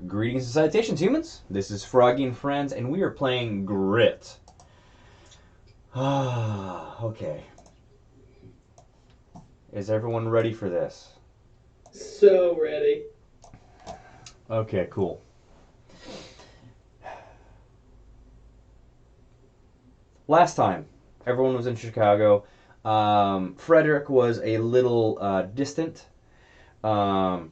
Greetings and salutations, humans. This is Froggy and Friends, and we are playing Grit. Okay. Is everyone ready for this? So ready. Okay, cool. Last time, everyone was in Chicago. Frederick was a little distant. Um,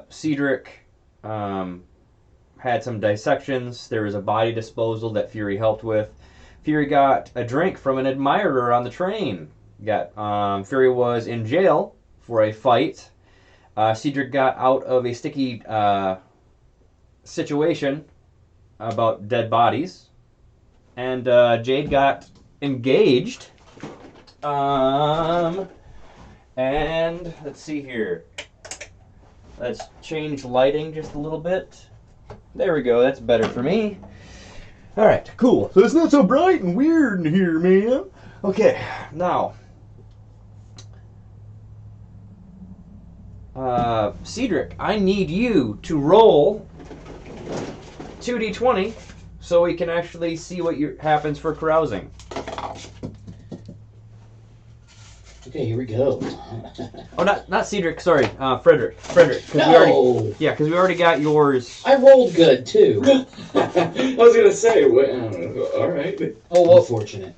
Cedric had some dissections. There was a body disposal that Fury helped with. Fury got a drink from an admirer on the train. Fury was in jail for a fight. Cedric got out of a sticky situation about dead bodies, and Jade got engaged. And let's see here. Let's change lighting just a little bit. There we go. That's better for me. All right, cool. So it's not so bright and weird in here, man. Okay, now, Cedric, I need you to roll 2d20 so we can actually see what happens for carousing. Okay, here we go. Oh, not Cedric. Sorry, Frederick. No! Because we already got yours. I rolled good, too. I was gonna say, all right. Oh, Unfortunate.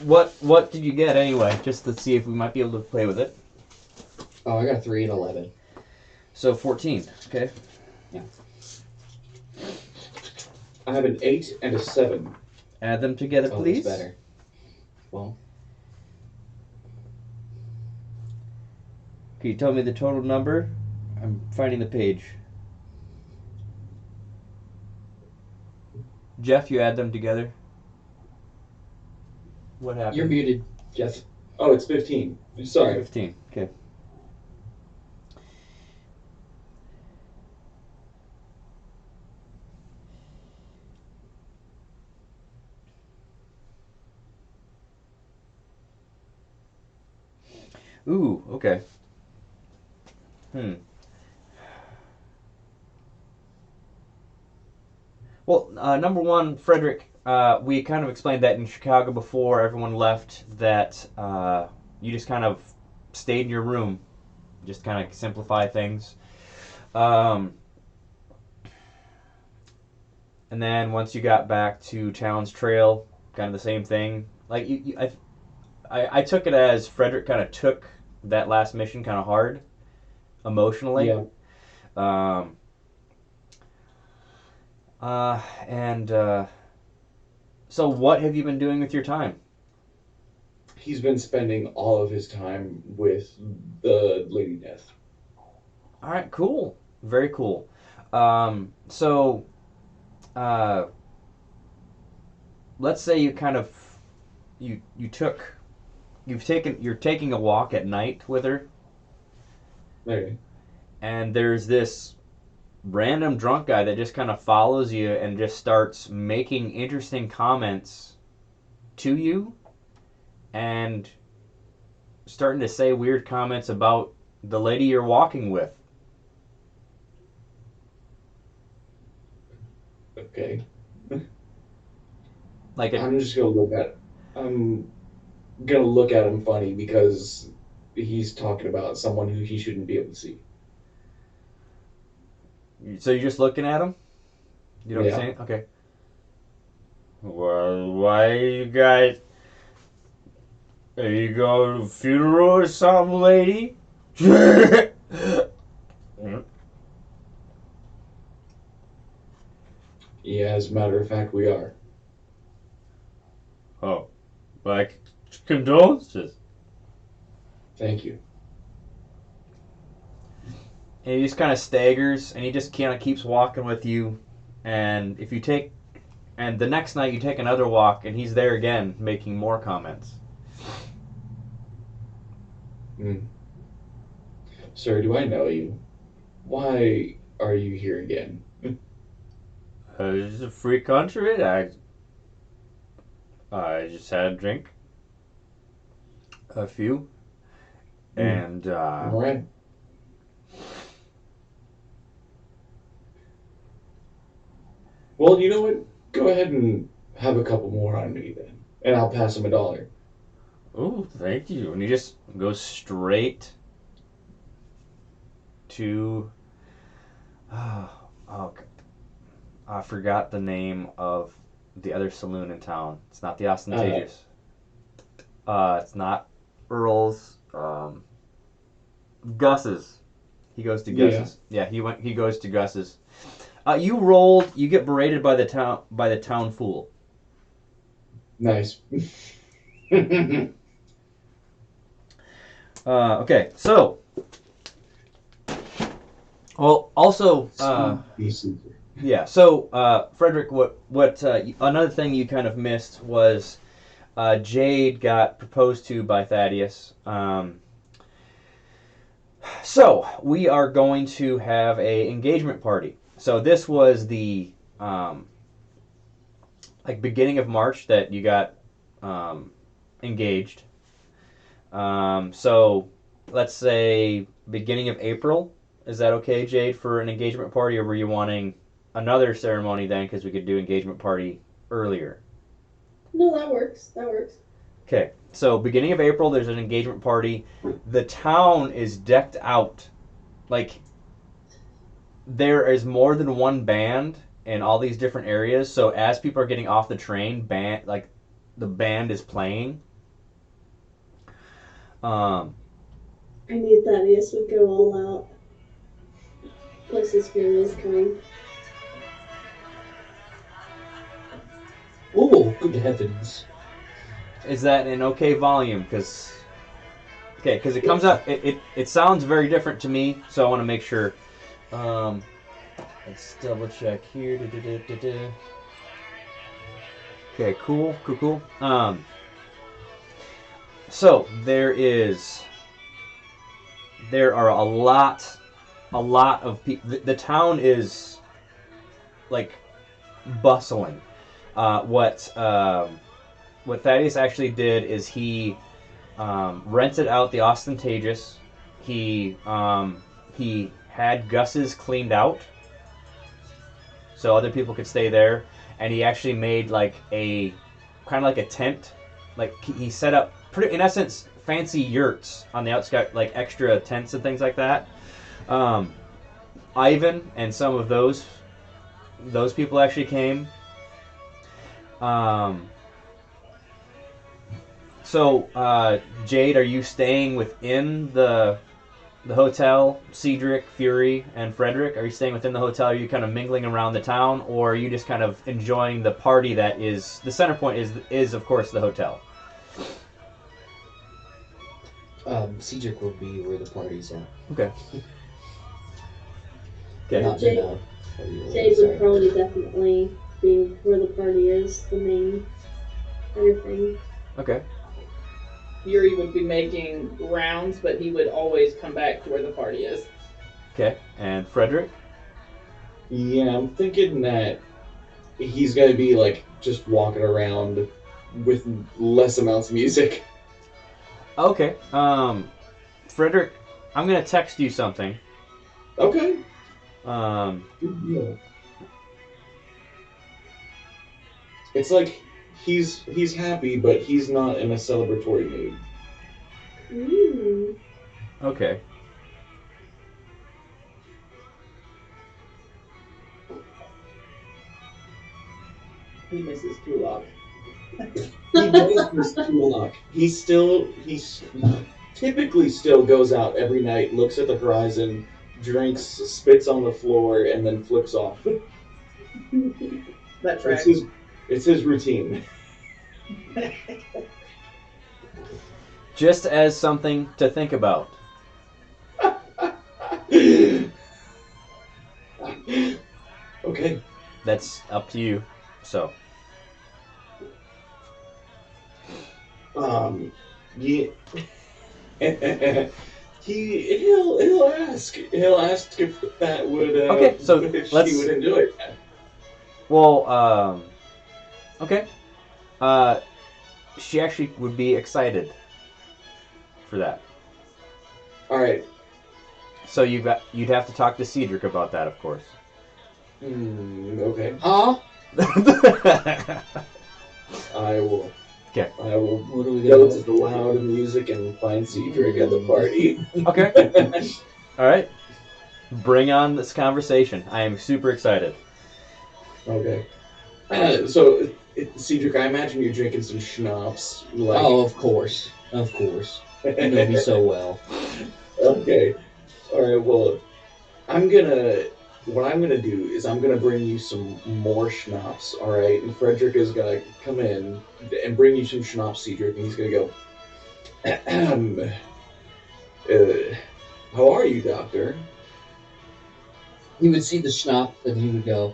what did you get anyway? Just to see if we might be able to play with it. Oh, I got 3 and 11. So 14. Okay. Yeah. I have an 8 and a 7. Add them together, Oh, please. that's better. Well, Can you tell me the total number? I'm finding the page. Jeff, you add them together. What happened? you're muted, Jeff. Oh, it's 15. Sorry. 15. Okay. Ooh, okay. Well, number one, Frederick, we kind of explained that in Chicago before everyone left, that you just kind of stayed in your room, just kind of simplify things. And then once you got back to Challenge Trail, kind of the same thing. Like I took it as Frederick kind of took that last mission kind of hard, emotionally. Yeah. So what have you been doing with your time? He's been spending all of his time with the Lady Death. All right, cool, very cool. So, let's say you kind of you're taking a walk at night with her, Okay. and there's this random drunk guy that just kind of follows you and just starts making interesting comments to you and starting to say weird comments about the lady you're walking with. Okay. Like I'm just gonna look at. I'm gonna look at him funny because he's talking about someone who he shouldn't be able to see. so you're just looking at him? You don't Yeah. say it? Okay. Well, why you guys... Are you going to a funeral or something, lady? Yeah, as a matter of fact, we are. Oh, like, condolences. Thank you. And he just kind of staggers, and he just kind of keeps walking with you. And and the next night you take another walk, and he's there again, making more comments. Sir, do I know you? Why are you here again? This is a free country. I just had a drink, a few, and All right. Well, you know what? Go ahead and have a couple more on me then, and I'll pass him $1. Ooh, thank you. And he just goes straight to. Oh, I forgot the name of the other saloon in town. It's not the Ostentatious. It's not Earl's. Gus's. He goes to Yeah. Gus's. Yeah, he goes to Gus's. You rolled. You get berated by the town fool. Nice. Okay, so. Well, also. Yeah. So, Frederick, what another thing you kind of missed was Jade got proposed to by Thaddeus. So we are going to have a engagement party. So this was the like beginning of March that you got engaged. So let's say beginning of April. Is that okay, Jade, for an engagement party, or were you wanting another ceremony then? Because we could do engagement party earlier. No, that works. That works. Okay, so beginning of April, there's an engagement party. The town is decked out. Like, there is more than one band in all these different areas. So as people are getting off the train, the band is playing. I knew Thaddeus would go all out. Plus his family is coming. Oh, good heavens. Is that an okay volume? Because it comes up, it sounds very different to me, so I want to make sure. Let's double check here. Okay, cool. So there are a lot of people. The town is like bustling. What Thaddeus actually did is he rented out the Ostentatious. He had Gus's cleaned out, so other people could stay there, and he actually made like a kind of like a tent. Like he set up pretty, in essence, fancy yurts on the outskirts, like extra tents and things like that. Ivan and some of those people actually came. So, Jade, are you staying within the hotel? Cedric, Fury, and Frederick, are you staying within the hotel? Are you kind of mingling around the town, or are you just kind of enjoying the party that is the center point? Is of course the hotel. Cedric will be where the party's at. Okay. Okay. Not Jade- in Jade sorry. would probably definitely be where the party is, the main everything. Okay. Yuri would be making rounds, but he would always come back to where the party is. Okay. And Frederick. Yeah, I'm thinking that he's gonna be like just walking around with less amounts of music. Okay. Frederick, I'm gonna text you something. Okay. Good deal. It's like he's happy, but he's not in a celebratory mood. Okay. He misses Tulok. He does miss Tulok. He typically still goes out every night, looks at the horizon, drinks, spits on the floor, and then flips off. That tracks. It's his routine. Just as something to think about. Okay. That's up to you. So. Yeah. He'll ask if that would Okay, so if let's- she would enjoy it. Well, okay. She actually would be excited for that. All right. So you'd have to talk to Cedric about that, of course. Okay. Huh? I will. Okay. I will What are we go gonna to the loud music and find Cedric at the party. Okay. All right. Bring on this conversation. I am super excited. Okay. So, Cedric, I imagine you're drinking some schnapps. Like, Oh, of course. Of course. You know me so well. Okay. All right. Well, what I'm gonna do is I'm gonna bring you some more schnapps. All right. And Frederick is gonna come in and bring you some schnapps, Cedric, and he's gonna go. How are you, Doctor? He would see the schnapps and he would go,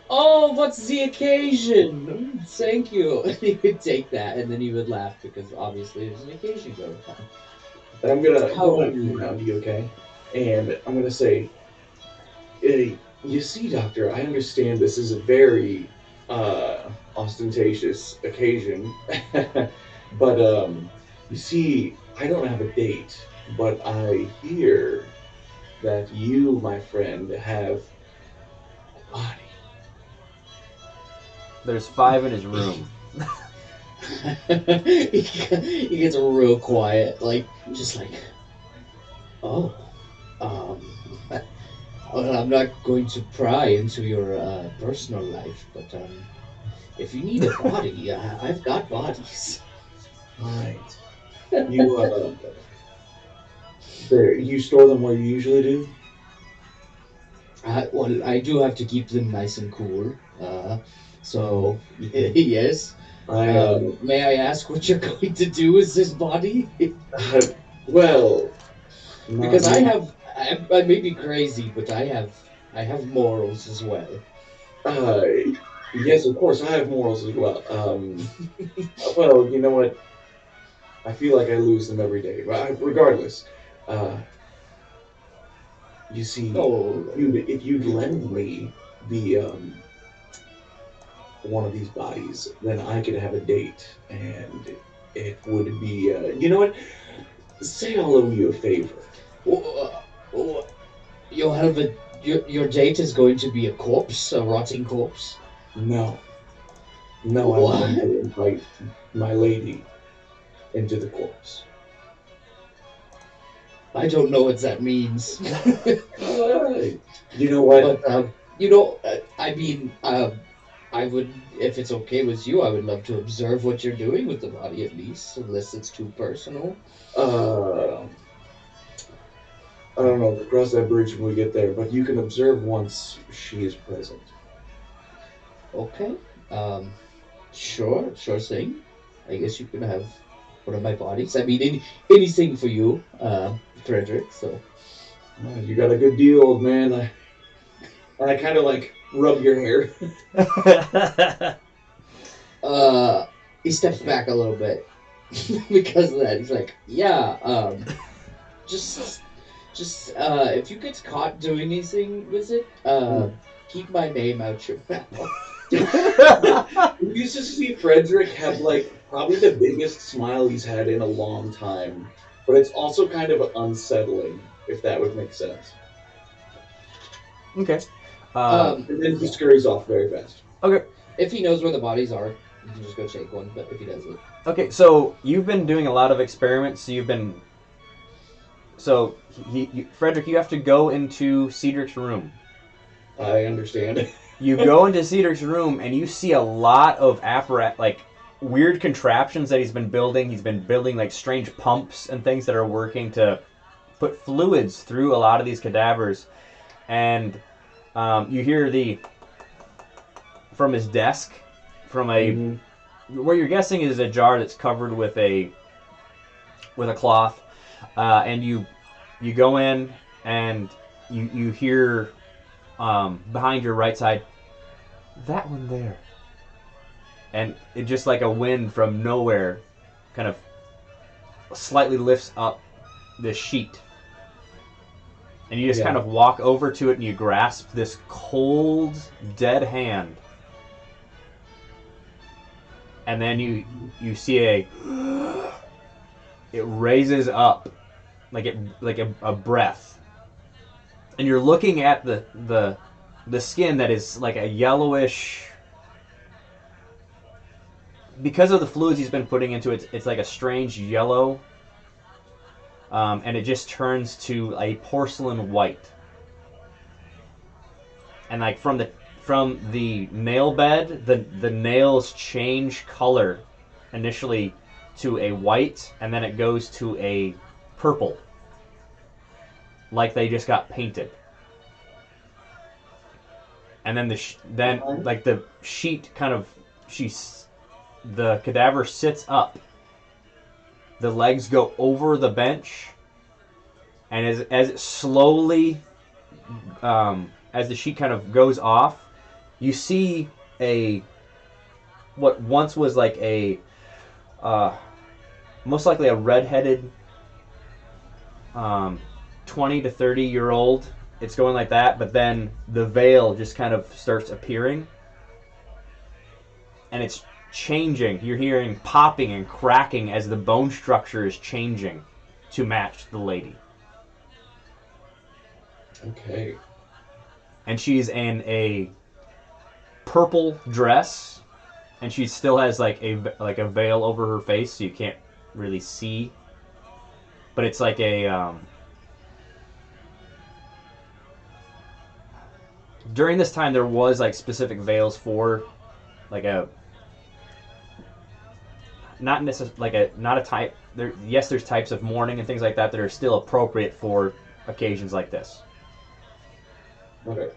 "Oh, what's the occasion? Thank you." And he would take that and then he would laugh because obviously there's an occasion going on. And I'm gonna How- come around you, okay? And I'm gonna say, you see, Doctor, I understand this is a very ostentatious occasion, but you see, I don't have a date, but I hear that you, my friend, have a body. There's 5 in his room. He gets real quiet, like just like, "Oh, um, well, I'm not going to pry into your personal life, but if you need a body, I've got bodies." Right. You you store them where you usually do? Well, I do have to keep them nice and cool. So yes. I May I ask what you're going to do with this body? well, Because not- I may be crazy, but I have morals as well. Uh, yes, of course, I have morals as well. Well, you know what? I feel like I lose them every day. But regardless, uh, you see, Oh, if you'd lend me the one of these bodies, then I could have a date, and it would be. You know what? Say I'll owe you a favor. you'll have your date is going to be a corpse, a rotting corpse. No, no, I What? want to invite my lady into the corpse. I don't know what that means. You know what? But I mean, I would, if it's okay with you, I would love to observe what you're doing with the body at least, unless it's too personal. I don't know. We'll cross that bridge when we get there, but you can observe once she is present. Okay. Sure thing. I guess you can have one of my bodies. I mean, anything for you, Frederick. So. You got a good deal, old man. I kind of like rub your hair. He steps back a little bit because of that. He's like, yeah, just if you get caught doing anything with it, keep my name out your mouth. You used to see Frederick have like probably the biggest smile he's had in a long time, but it's also kind of unsettling, if that would make sense. Okay. And then he scurries off very fast. Okay. If he knows where the bodies are, you can just go take one. But if he doesn't, Okay. So you've been doing a lot of experiments. So Frederick, you have to go into Cedric's room. I understand. You go into Cedric's room and you see a lot of like weird contraptions that he's been building. He's been building like strange pumps and things that are working to put fluids through a lot of these cadavers. And you hear from his desk, from a where you're guessing is a jar that's covered with a cloth, and you go in and you hear behind your right side, that one there, and it just like a wind from nowhere kind of slightly lifts up this sheet, and you just kind of walk over to it and you grasp this cold dead hand, and then you see it raises up like a breath, and you're looking at the skin that is like a yellowish because of the fluids he's been putting into it, it's like a strange yellow, and it just turns to a porcelain white. And like from the nail bed, the nails change color initially to a white, and then it goes to a purple, like they just got painted. And then like the sheet kind of the cadaver sits up. The legs go over the bench, and as it slowly, as the sheet kind of goes off, you see what once was like a, most likely a redheaded, 20 to 30-year-old. It's going like that, but then the veil just kind of starts appearing, and it's changing. You're hearing popping and cracking as the bone structure is changing to match the lady. Okay. And she's in a purple dress, and she still has like a veil over her face, so you can't really see. But it's like a during this time there was like specific veils for like a not necessarily like a not a type there. Yes, there's types of mourning and things like that are still appropriate for occasions like this. Okay.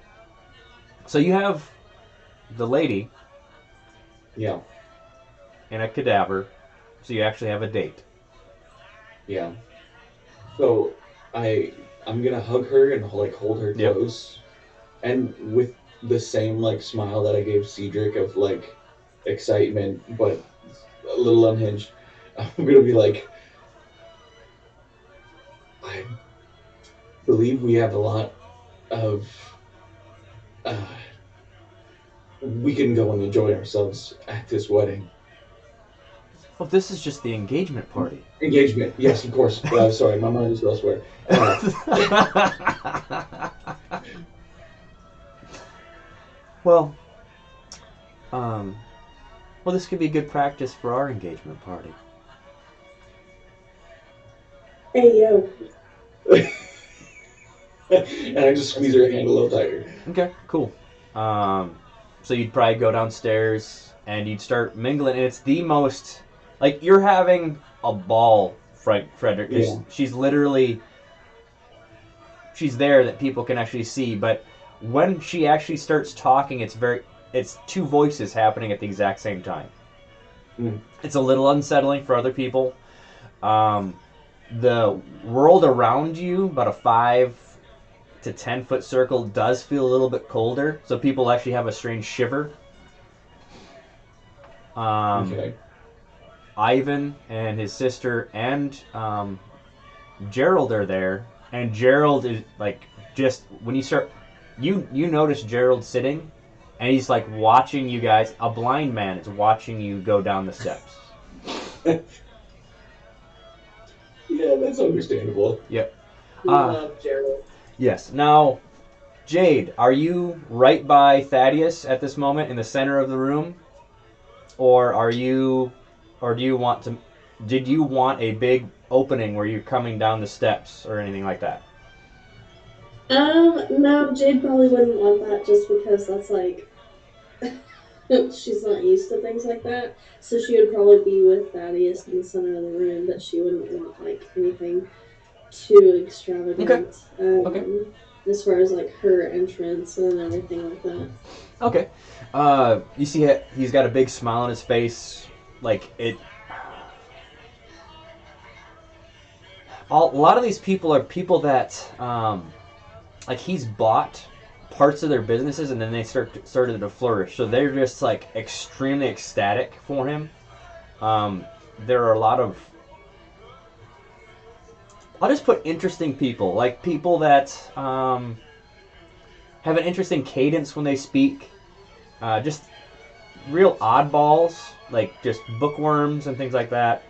So you have the lady Yeah. and a cadaver, so you actually have a date. Yeah. So I'm gonna hug her and like hold her Yep. close, and with the same like smile that I gave Cedric of like excitement, but a little unhinged. I'm gonna be like, I believe we have a lot of. We can go and enjoy ourselves at this wedding. Well, this is just the engagement party. Engagement, yes, of course. Sorry, my mind is elsewhere. Well, this could be good practice for our engagement party. Hey, yo. And I just squeeze her hand a little tighter. Okay, cool. So you'd probably go downstairs and you'd start mingling, and it's the most like you're having a ball, Frederick. Yeah. She's there that people can actually see, but when she actually starts talking, it's two voices happening at the exact same time. Mm. It's a little unsettling for other people. The world around you, about a 5 to 10 foot circle, does feel a little bit colder, so people actually have a strange shiver. Okay. Ivan and his sister and Gerald are there, and Gerald is like just when you start, you notice Gerald sitting, and he's like watching you guys. A blind man is watching you go down the steps. Yeah, that's understandable. Yep. We love Gerald. Yes. Now, Jade, are you right by Thaddeus at this moment in the center of the room, or do you want to? Did you want a big opening where you're coming down the steps or anything like that? No, Jade probably wouldn't want that just because that's like she's not used to things like that. So she would probably be with Thaddeus in the center of the room, but she wouldn't want like anything too extravagant. Okay. As far as like her entrance and everything like that. Okay. You see he's got a big smile on his face, like it. A lot of these people are people that, like he's bought parts of their businesses and then they started to flourish. So they're just like extremely ecstatic for him. There are a lot of, I'll just put interesting people, like people that have an interesting cadence when they speak. Just real oddballs, like just bookworms and things like that.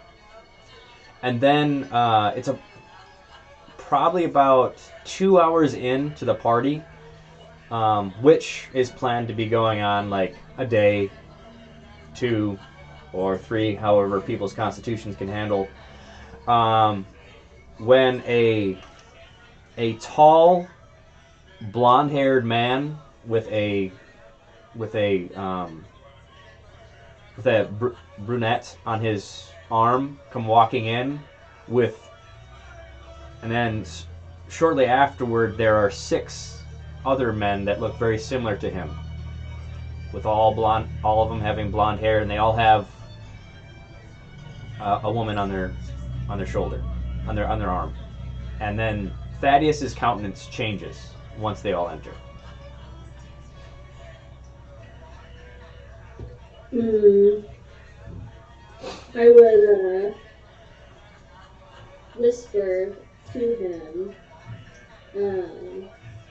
And then it's probably about 2 hours into the party, which is planned to be going on like a day, 2, or 3, however people's constitutions can handle. When a tall, blonde-haired man with a brunette on his arm come walking in with, and then shortly afterward there are 6 other men that look very similar to him, with all of them having blonde hair, and they all have a woman on their shoulder, on their arm. And then Thaddeus's countenance changes once they all enter. I would whisper to him.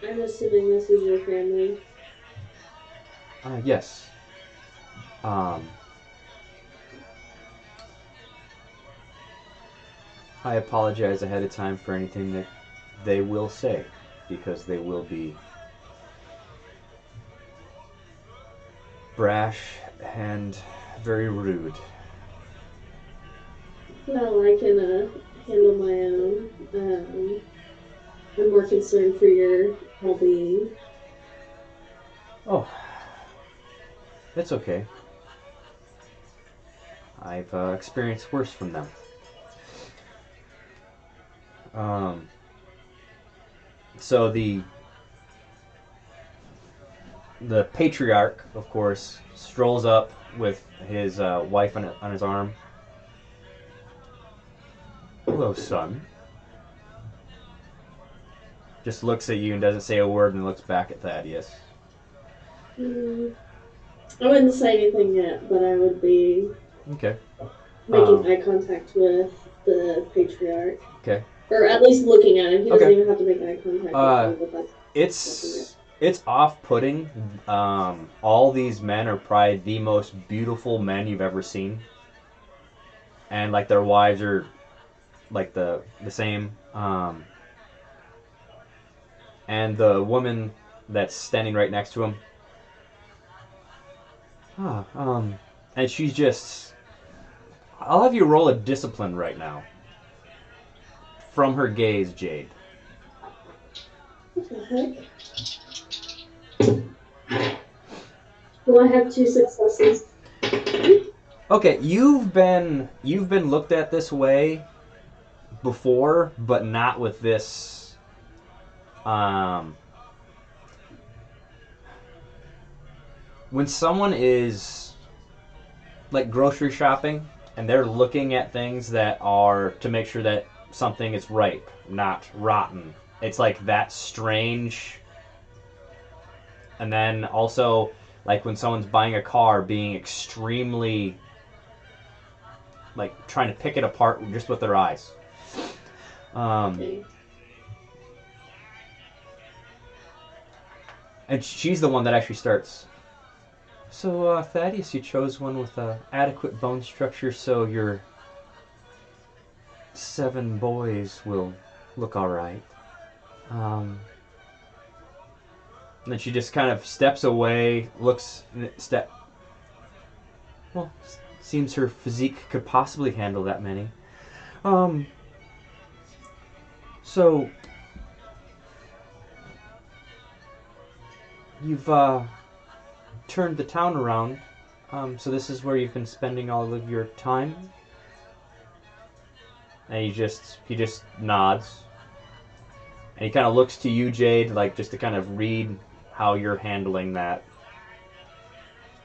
I'm assuming this is your family. Yes. I apologize ahead of time for anything that they will say, because they will be brash and very rude. Well, I can handle my own. I'm more concerned for your well-being. Oh, it's okay. I've experienced worse from them. So the patriarch, of course, strolls up with his wife on his arm. Hello, son. Just looks at you and doesn't say a word, and looks back at Thaddeus. I wouldn't say anything yet, but I would be Okay. making eye contact with the patriarch. Okay. Or at least looking at him. He doesn't Okay. even have to make eye contact with me, but It's off-putting. All these men are probably the most beautiful men you've ever seen, and like their wives are like the same. And the woman that's standing right next to him. And she's just. I'll have you roll a discipline right now. From her gaze, Jade. what the heck? Well, I have 2 successes. Okay, you've been looked at this way before, but not with this. When someone is like grocery shopping and they're looking at things that are to make sure that something is ripe, not rotten. It's like that strange. And then also like when someone's buying a car, being extremely like trying to pick it apart just with their eyes. Okay. And she's the one that actually starts. So, Thaddeus, you chose one with adequate bone structure, so your 7 boys will look all right. And then she just kind of steps away, looks, well, seems her physique could possibly handle that many. So you've turned the town around. So this is where you've been spending all of your time. And he just nods. And he kind of looks to you, Jade, like just to kind of read how you're handling that.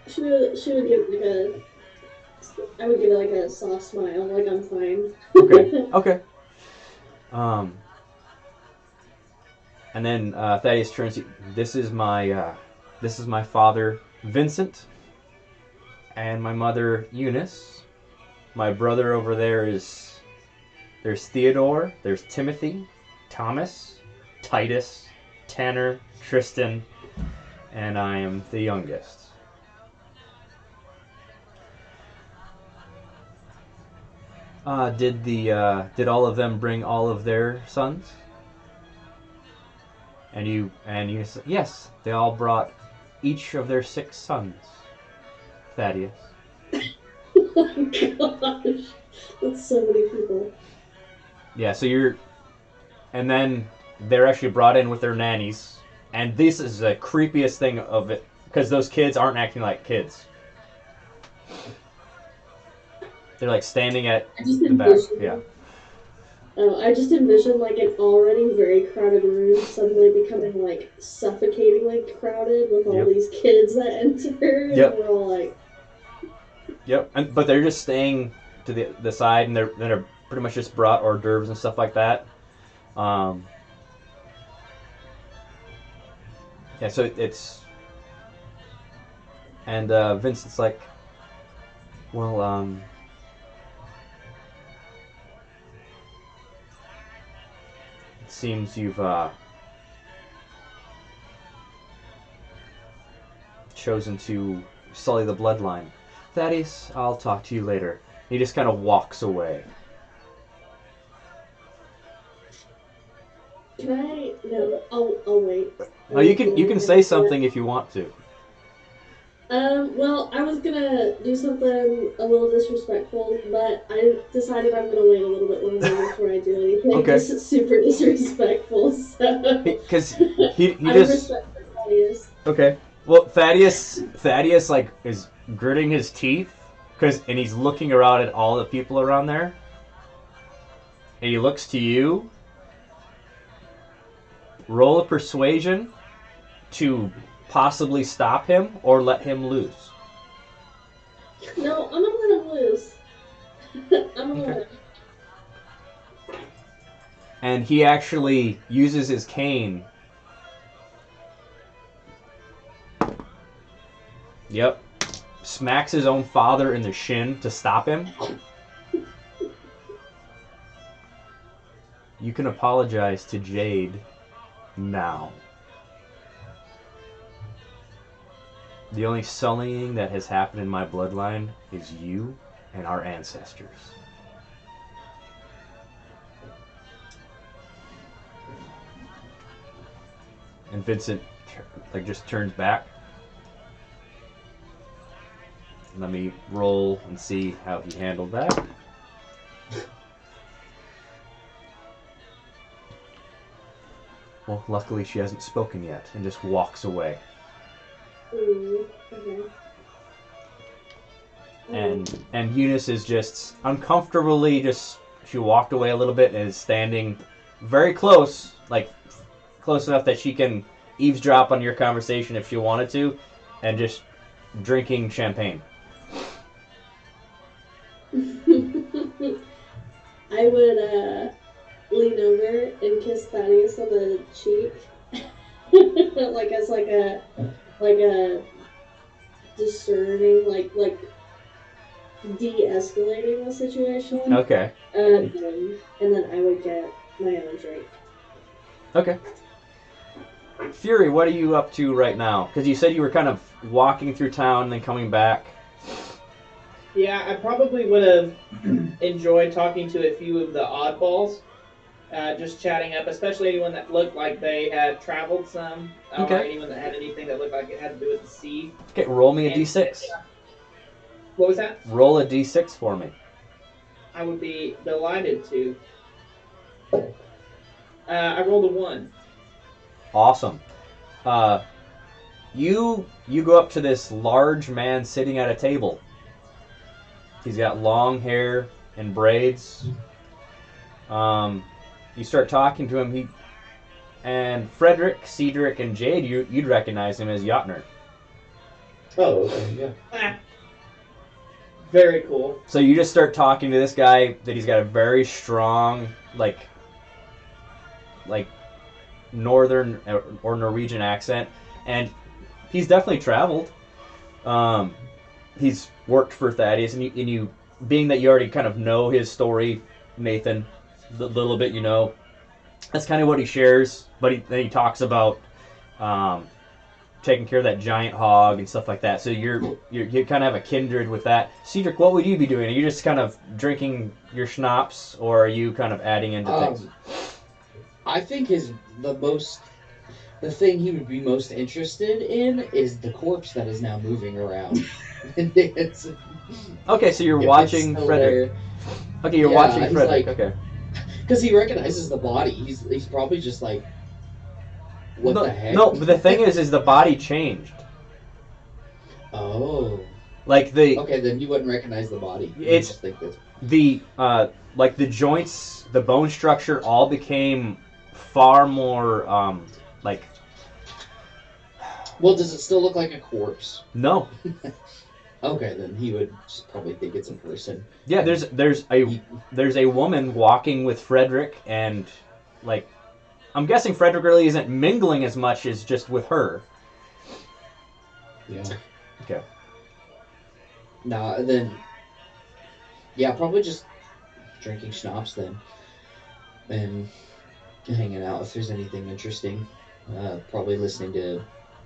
She would give like I would give it like a soft smile, like I'm fine. Okay. Okay. And then Thaddeus turns to you. This is my father, Vincent, and my mother, Eunice. My brother over there's Theodore, there's Timothy, Thomas, Titus, Tanner, Tristan, and I am the youngest. Did all of them bring all of their sons? And you said, yes, they all brought each of their 6 sons, Thaddeus. Oh my gosh. That's so many people. Yeah, so and then they're actually brought in with their nannies, and this is the creepiest thing of it because those kids aren't acting like kids. They're like standing at I just the back. envisioned, Yeah. I just envisioned like an already very crowded room suddenly becoming like suffocatingly crowded with all Yep. these kids that enter, and Yep. we're all like, Yep. But they're just staying to the side, and they're pretty much just brought hors d'oeuvres and stuff like that. Yeah. So it's and Vincent's like, well, it seems you've chosen to sully the bloodline. Thaddeus, I'll talk to you later. He just kind of walks away. can I? No, I'll wait. Oh, you can say something if you want to. Well, I was gonna do something a little disrespectful, but I decided I'm gonna wait a little bit longer before I do anything. Okay. This is super disrespectful, so. Because he Out of just respect for Thaddeus. okay. Well, Thaddeus like is gritting his teeth and he's looking around at all the people around there, and he looks to you. Roll a persuasion to possibly stop him or let him lose. No, I'm gonna let him lose. I'm gonna let him. And he actually uses his cane. Yep. Smacks his own father in the shin to stop him. You can apologize to Jade now. The only sullying that has happened in my bloodline is you and our ancestors. And Vincent just turns back. Let me roll and see how he handled that. Well, luckily she hasn't spoken yet and just walks away. Okay. And Eunice is just uncomfortably she walked away a little bit and is standing very close, like close enough that she can eavesdrop on your conversation if she wanted to, and just drinking champagne. I would lean over and kiss Thaddeus on the cheek, like a discerning, like de-escalating the situation. Okay. And then I would get my own drink. Okay. Fury, what are you up to right now? Because you said you were kind of walking through town and then coming back. Yeah, I probably would have enjoyed talking to a few of the oddballs, just chatting up, especially anyone that looked like they had traveled some, or Okay. anyone that had anything that looked like it had to do with the sea. Okay, roll me a And- d6. What was that? Roll a d6 for me. I would be delighted to. I rolled a 1. Awesome. You go up to this large man sitting at a table. He's got long hair and braids. You start talking to him. And Frederick, Cedric, and Jade, you'd recognize him as Jotner. Oh, okay, yeah. Ah. Very cool. So you just start talking to this guy that he's got a very strong, like northern or Norwegian accent, and he's definitely traveled. He's worked for Thaddeus, and you being that you already kind of know his story, Nathan, the little bit you know, that's kind of what he shares. But then he talks about taking care of that giant hog and stuff like that. So you kind of have a kindred with that. Cedric, what would you be doing? Are you just kind of drinking your schnapps, or are you kind of adding into things? I think the thing he would be most interested in is the corpse that is now moving around. and dancing. Okay, so you're It's watching Frederick. hilarious. Okay, you're Yeah, watching he's Frederick. like- Okay. Because he recognizes the body. He's probably just like, what no, the heck? No, but the thing is the body changed. Oh. Like the Okay, then you wouldn't recognize the body. You It's- just think that. the like the joints, the bone structure all became far more like Well, does it still look like a corpse? no. Okay, then he would just probably think it's a person. Yeah, there's a woman walking with Frederick, and like I'm guessing Frederick really isn't mingling as much as just with her. Yeah. Okay. Nah, and then. Yeah, probably just drinking schnapps then. And hanging out if there's anything interesting. Probably listening to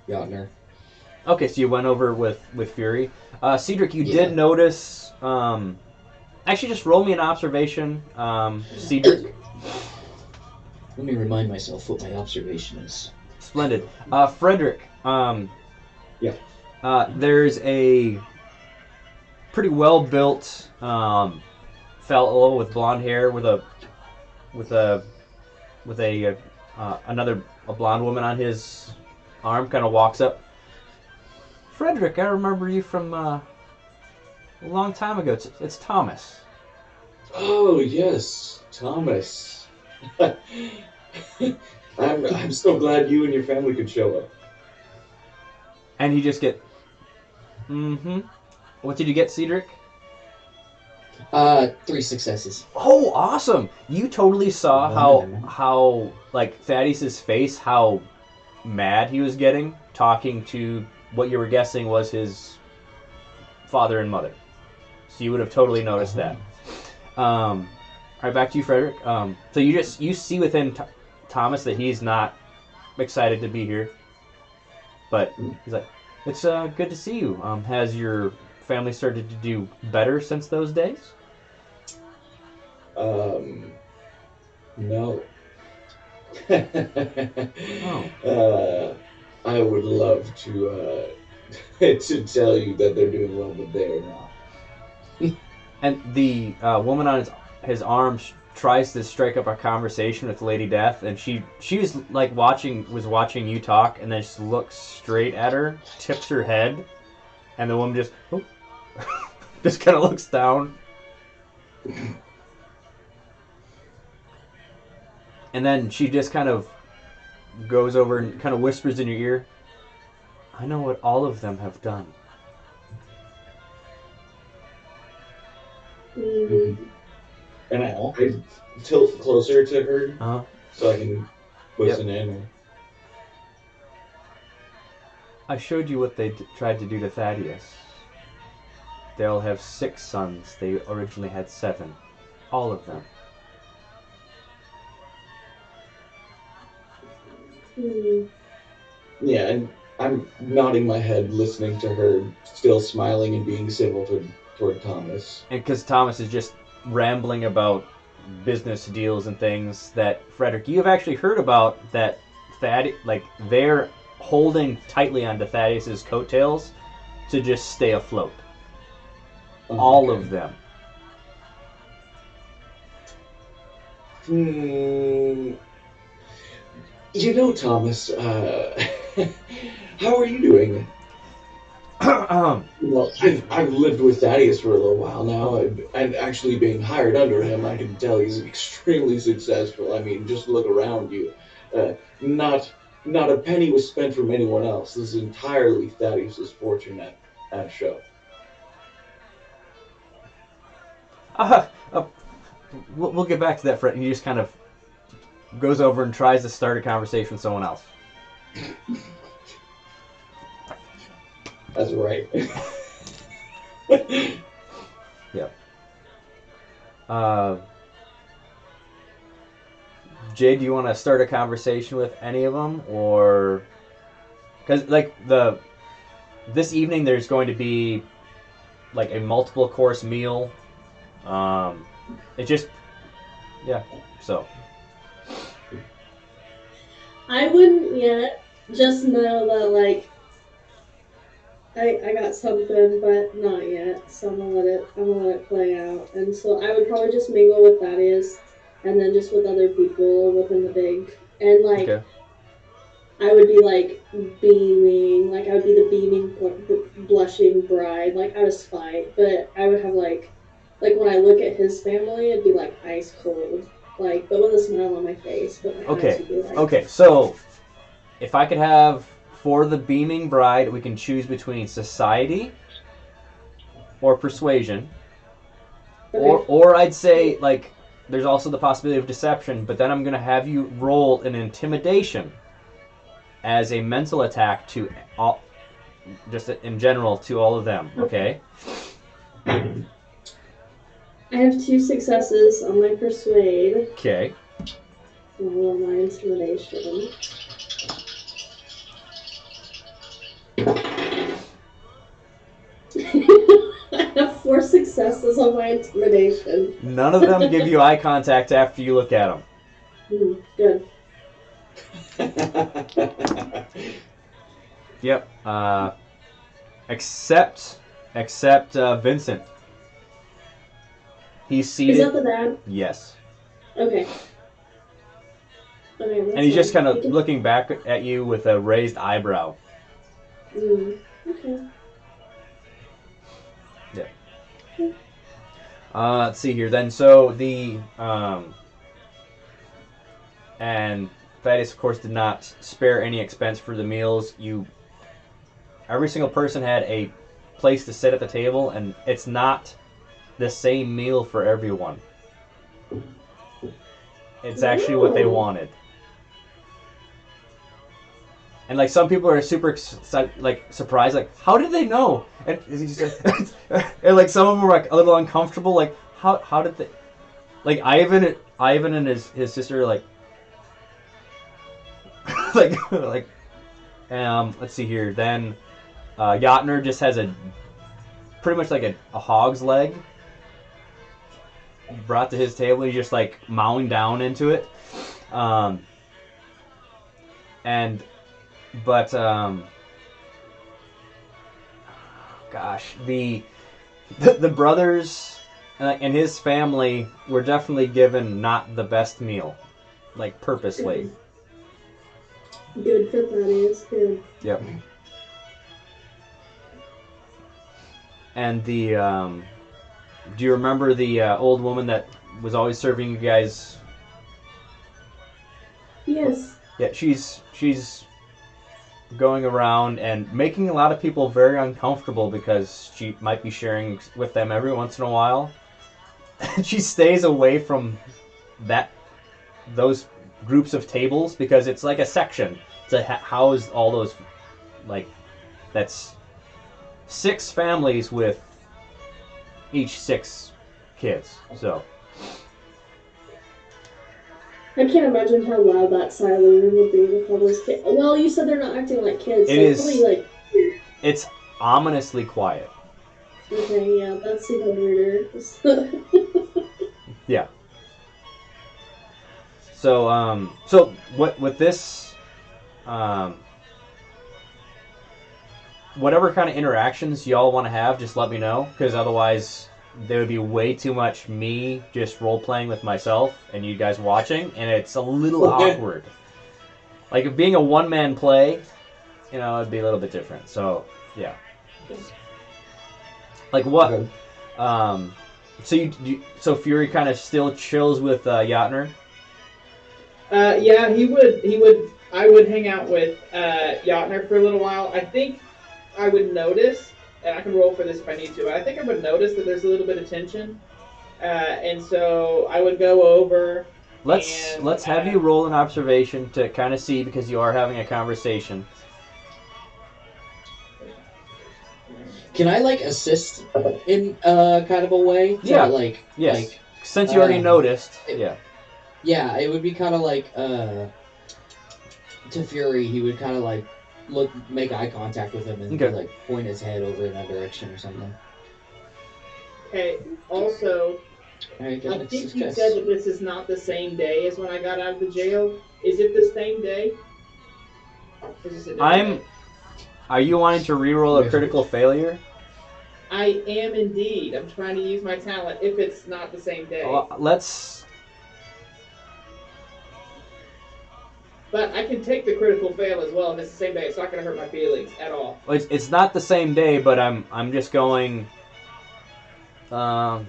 Jotner. Okay, so you went over with Fury. Cedric, you Yeah. did notice. Actually, just roll me an observation, Cedric. Let me remind myself what my observation is. Splendid. Frederick. Yeah. There's a pretty well built fellow with blonde hair with a another blonde woman on his arm. Kind of walks up. Frederick, I remember you from a long time ago. It's Thomas. Oh yes, Thomas. I'm so glad you and your family could show up. And you just get. Mm-hmm. What did you get, Cedric? 3 successes. Oh, awesome! You totally saw how like Thaddeus's face, how mad he was getting talking to what you were guessing was his father and mother. So you would have totally noticed that. All right, back to you, Frederick. So you see within Thomas that he's not excited to be here, but he's like, "It's good to see you. Has your family started to do better since those days?" No. Oh. I would love to to tell you that they're doing well, but they're not. And the woman on his arm tries to strike up a conversation with Lady Death, and she was like watching you talk, and then just looks straight at her, tips her head, and the woman just just kind of looks down, and then she just kind of goes over and kind of whispers in your ear, "I know what all of them have done." Mhm. And I tilt closer to her Uh-huh. so I can listen in. I showed you what they tried to do to Thaddeus. They'll have 6 sons. They originally had 7. All of them. Hmm. Yeah, and I'm nodding my head, listening to her, still smiling and being civil toward Thomas. And because Thomas is just rambling about business deals and things that, Frederick, you have actually heard about that they're holding tightly onto Thaddeus's coattails to just stay afloat. All of them. You know, Thomas, how are you doing? Well, I've lived with Thaddeus for a little while now, and actually being hired under him, I can tell he's extremely successful. I mean, just look around you. Not a penny was spent from anyone else. This is entirely Thaddeus's fortune at show. We'll get back to that, Fred. He just kind of goes over and tries to start a conversation with someone else. That's right. Jay, do you want to start a conversation with any of them, or because this evening there's going to be like a multiple course meal. It just so I wouldn't yet. Just know that, like, I got something, but not yet. So I'm gonna let it play out. And so I would probably just mingle with Thaddeus, and then just with other people within the big, and like Okay. I would be like beaming, like I would be the beaming, blushing bride, like out of spite. But I would have like when I look at his family, it'd be like ice cold, like but with a smile on my face. But my eyes Okay. would be like, Okay. So, if I could have for the beaming bride, we can choose between society or persuasion, okay. or I'd say like there's also the possibility of deception. But then I'm gonna have you roll an intimidation as a mental attack to all, just in general to all of them. Okay. I have 2 successes on my persuade. Okay. Roll on my intimidation. I have 4 successes on my intimidation. None of them give you eye contact after you look at them. Good. Yep. Except Vincent. He's Is seated. that the dad? Yes. Okay. Okay. And he's just kind of Okay. looking back at you with a raised eyebrow. Okay. Let's see here then. So the and Thaddeus of course did not spare any expense for the meals. Every single person had a place to sit at the table, and it's not the same meal for everyone. It's actually what they wanted. And like some people are super surprised, like how did they know? And he's just, and like some of them were like a little uncomfortable, like how did they? Like Ivan and his sister like like let's see here. Then Jotner just has pretty much like a hog's leg brought to his table. He's just like mowing down into it, But gosh, the brothers and his family were definitely given not the best meal, like purposely. Good for Thaddeus. Good. Yep. And the do you remember the old woman that was always serving you guys? Yes. Yeah, she's going around and making a lot of people very uncomfortable because she might be sharing with them every once in a while. She stays away from those groups of tables because it's like a section to house all those, like, that's 6 families with each 6 kids. So I can't imagine how loud that silent room would be with all those kids. Well, you said they're not acting like kids. It so is. Probably like. It's ominously quiet. Okay, yeah, that's even weirder. Yeah. So what with this, whatever kind of interactions y'all want to have, just let me know, because otherwise there would be way too much me just role playing with myself and you guys watching, and it's a little awkward. Like if being a one man play, it'd be a little bit different. So yeah. Like what? Okay. So Fury kind of still chills with Jotner. Yeah, he would. I would hang out with Jotner for a little while. I think I would notice, and I can roll for this if I need to. But I think I would notice that there's a little bit of tension, and so I would go over. Let's have you roll an observation to kind of see, because you are having a conversation. Can I assist in kind of a way? Yeah. Yes. Since you already noticed. Yeah. Yeah, it would be kind of to Fury. He would kind of make eye contact with him, and Okay. point his head over in that direction or something. Okay. Also, I I think you said that this is not the same day as when I got out of the jail. Is it the same day? Or is this a different day? Are you wanting to reroll a critical failure? I am indeed. I'm trying to use my talent if it's not the same day. Let's. But I can take the critical fail as well if it's the same day. It's not going to hurt my feelings at all. It's not the same day, but I'm just going. Yeah,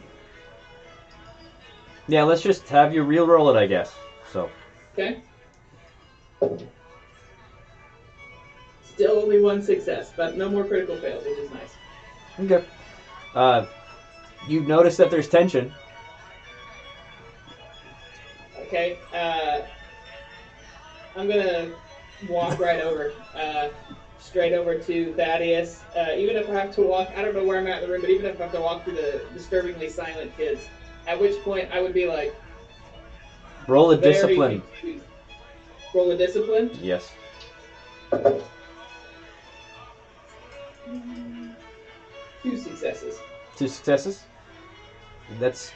let's just have you reroll it, I guess. So. Okay. Still only one success, but no more critical fails, which is nice. Okay. You notice that there's tension. Okay. I'm gonna walk right over, straight over to Thaddeus. Even if I have to walk, I don't know where I'm at in the room, but even if I have to walk through the disturbingly silent kids, at which point I would be like, Roll a very discipline. confused. Roll a discipline. Yes. 2 successes. 2 successes. That's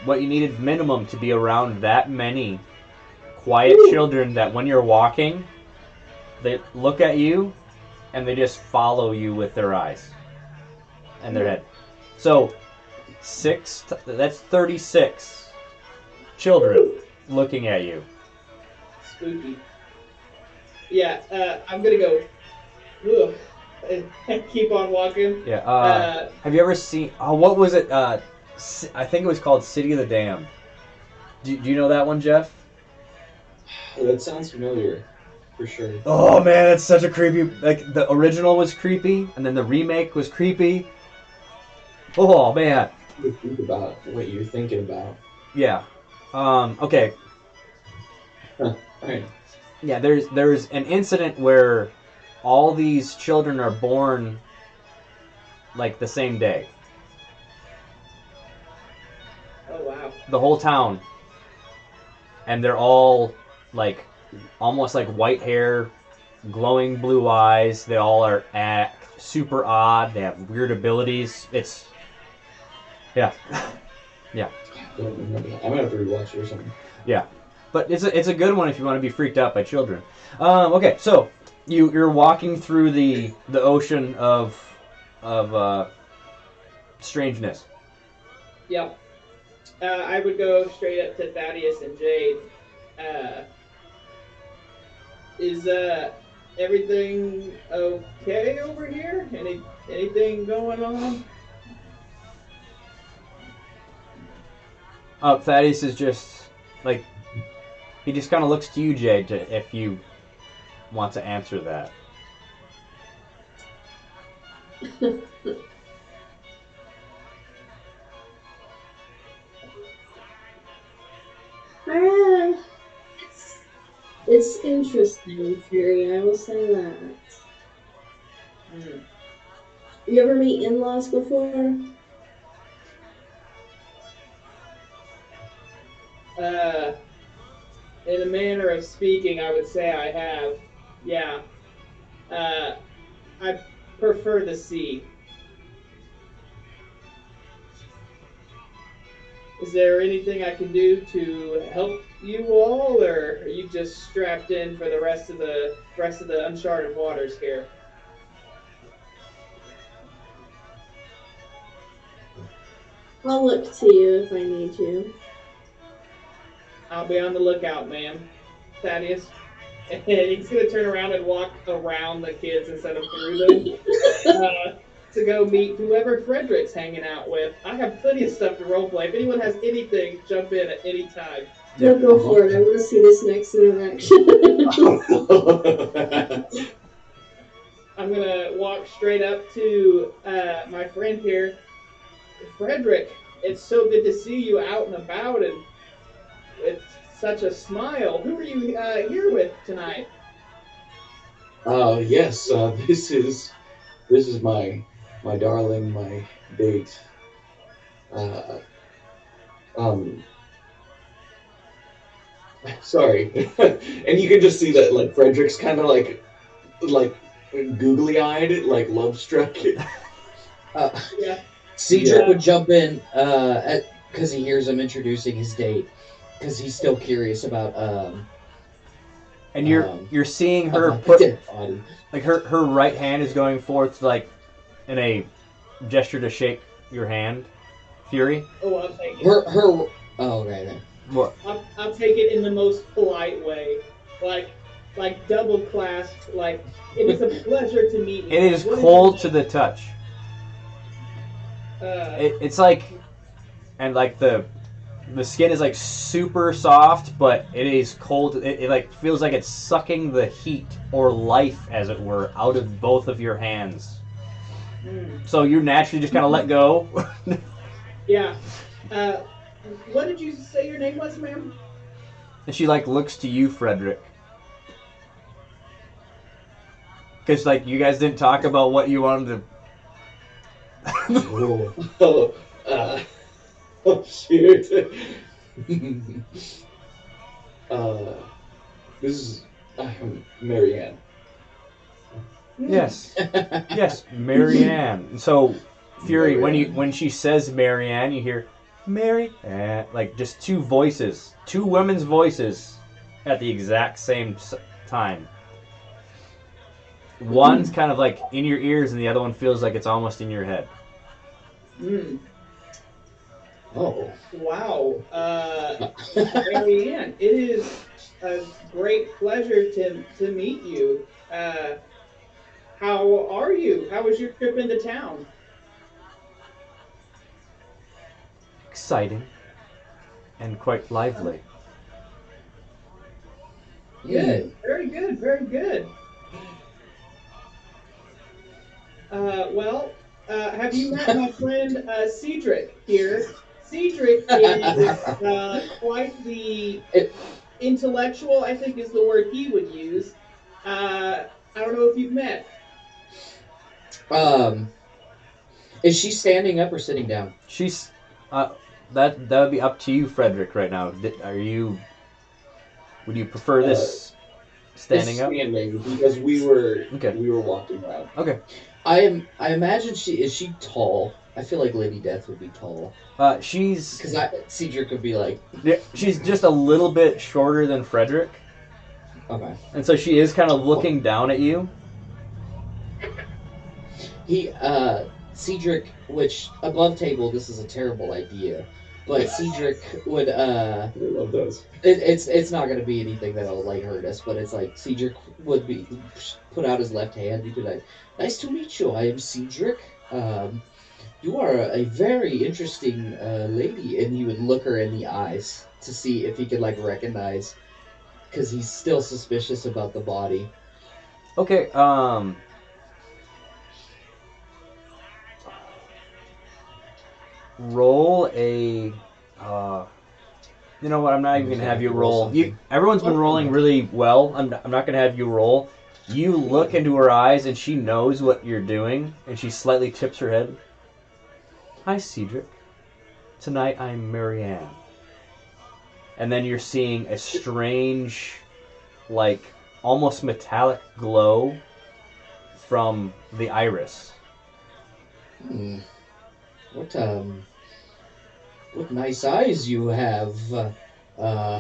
what you needed minimum to be around that many quiet children that when you're walking, they look at you and they just follow you with their eyes and their head. So, that's 36 children looking at you. Spooky. Yeah, I'm gonna go. Ugh, and keep on walking. Yeah. Have you ever seen? Oh, what was it? I think it was called City of the Damned. Do you know that one, Jeff? That sounds familiar, for sure. Oh man, it's such a creepy. Like the original was creepy, and then the remake was creepy. Oh man. Think about what you're thinking about. Yeah. Okay. Alright. Yeah. There's an incident where all these children are born like the same day. Oh wow. The whole town, and they're all like almost like white hair, glowing blue eyes. They all are super odd. They have weird abilities. It's yeah. I don't remember that. I'm gonna have to rewatch it or something. Yeah, but it's a good one if you want to be freaked out by children. Okay, so you're walking through the ocean of strangeness. Yep. I would go straight up to Thaddeus and Jade. Is everything okay over here? Anything going on? Thaddeus is just like he just kind of looks to you, Jade, if you want to answer that. It's interesting, Fury. I will say that. Hmm. You ever meet in-laws before? In a manner of speaking, I would say I have. Yeah. I prefer the sea. Is there anything I can do to help you all, or are you just strapped in for the rest of the uncharted waters here? I'll look to you if I need you. I'll be on the lookout, ma'am. Thaddeus. And he's gonna turn around and walk around the kids instead of through them to go meet whoever Frederick's hanging out with. I have plenty of stuff to roleplay. If anyone has anything, jump in at any time. Yeah, go for it. I want to see this next interaction. I'm gonna walk straight up to my friend here, Frederick. It's so good to see you out and about, and with such a smile. Who are you here with tonight? Yes. This is my darling, my date. Sorry. And you can just see that like Frederick's kind of like googly-eyed, like love struck. Yeah. Cedric would jump in because he hears him introducing his date, because he's still curious about And you're seeing her about the put dead body. like her right hand is going forth like in a gesture to shake your hand, Fury. Oh, I'll take it. Her. Oh, okay then. What? I'll take it in the most polite way, like double clasp. Like it is a pleasure to meet you. It is What cold to your the touch. name? It's like, and like the skin is like super soft, but it is cold. It like feels like it's sucking the heat or life, as it were, out of both of your hands. So you naturally just kind of let go. Yeah. What did you say your name was, ma'am? And she like looks to you, Frederick. Because like you guys didn't talk about what you wanted to. Oh, shoot. This is Marianne. Yes, yes, Marianne. And so, Fury, when she says Marianne, you hear Mary, like just two voices, two women's voices, at the exact same time. One's kind of like in your ears, and the other one feels like it's almost in your head. Hmm. Oh. Wow. Marianne, it is a great pleasure to meet you. How are you? How was your trip into town? Exciting and quite lively. Good. Very good. Very good. Have you met my friend Cedric here? Cedric is quite the intellectual, I think is the word he would use. I don't know if you've met. Is she standing up or sitting down? She's that would be up to you, Frederick. Right now, are you? Would you prefer this standing up? Standing, because we were Okay. walking around. Okay. I imagine is she tall? I feel like Lady Death would be tall. She's Because Cedric could be like, yeah, she's just a little bit shorter than Frederick, okay. and so she is kind of looking down at you. Cedric, which above table, this is a terrible idea, but Cedric would I love those. it's not gonna be anything that'll like hurt us, but it's like Cedric would be put out his left hand. He'd be like, "Nice to meet you. I am Cedric. You are a very interesting lady," and he would look her in the eyes to see if he could like recognize, because he's still suspicious about the body. Okay. Roll a. You know what? I'm not even gonna have you roll. Everyone's been rolling really well. I'm not gonna have you roll. You look into her eyes, and she knows what you're doing, and she slightly tips her head. Hi, Cedric. Tonight I'm Marianne. And then you're seeing a strange, like almost metallic glow from the iris. What nice eyes you have.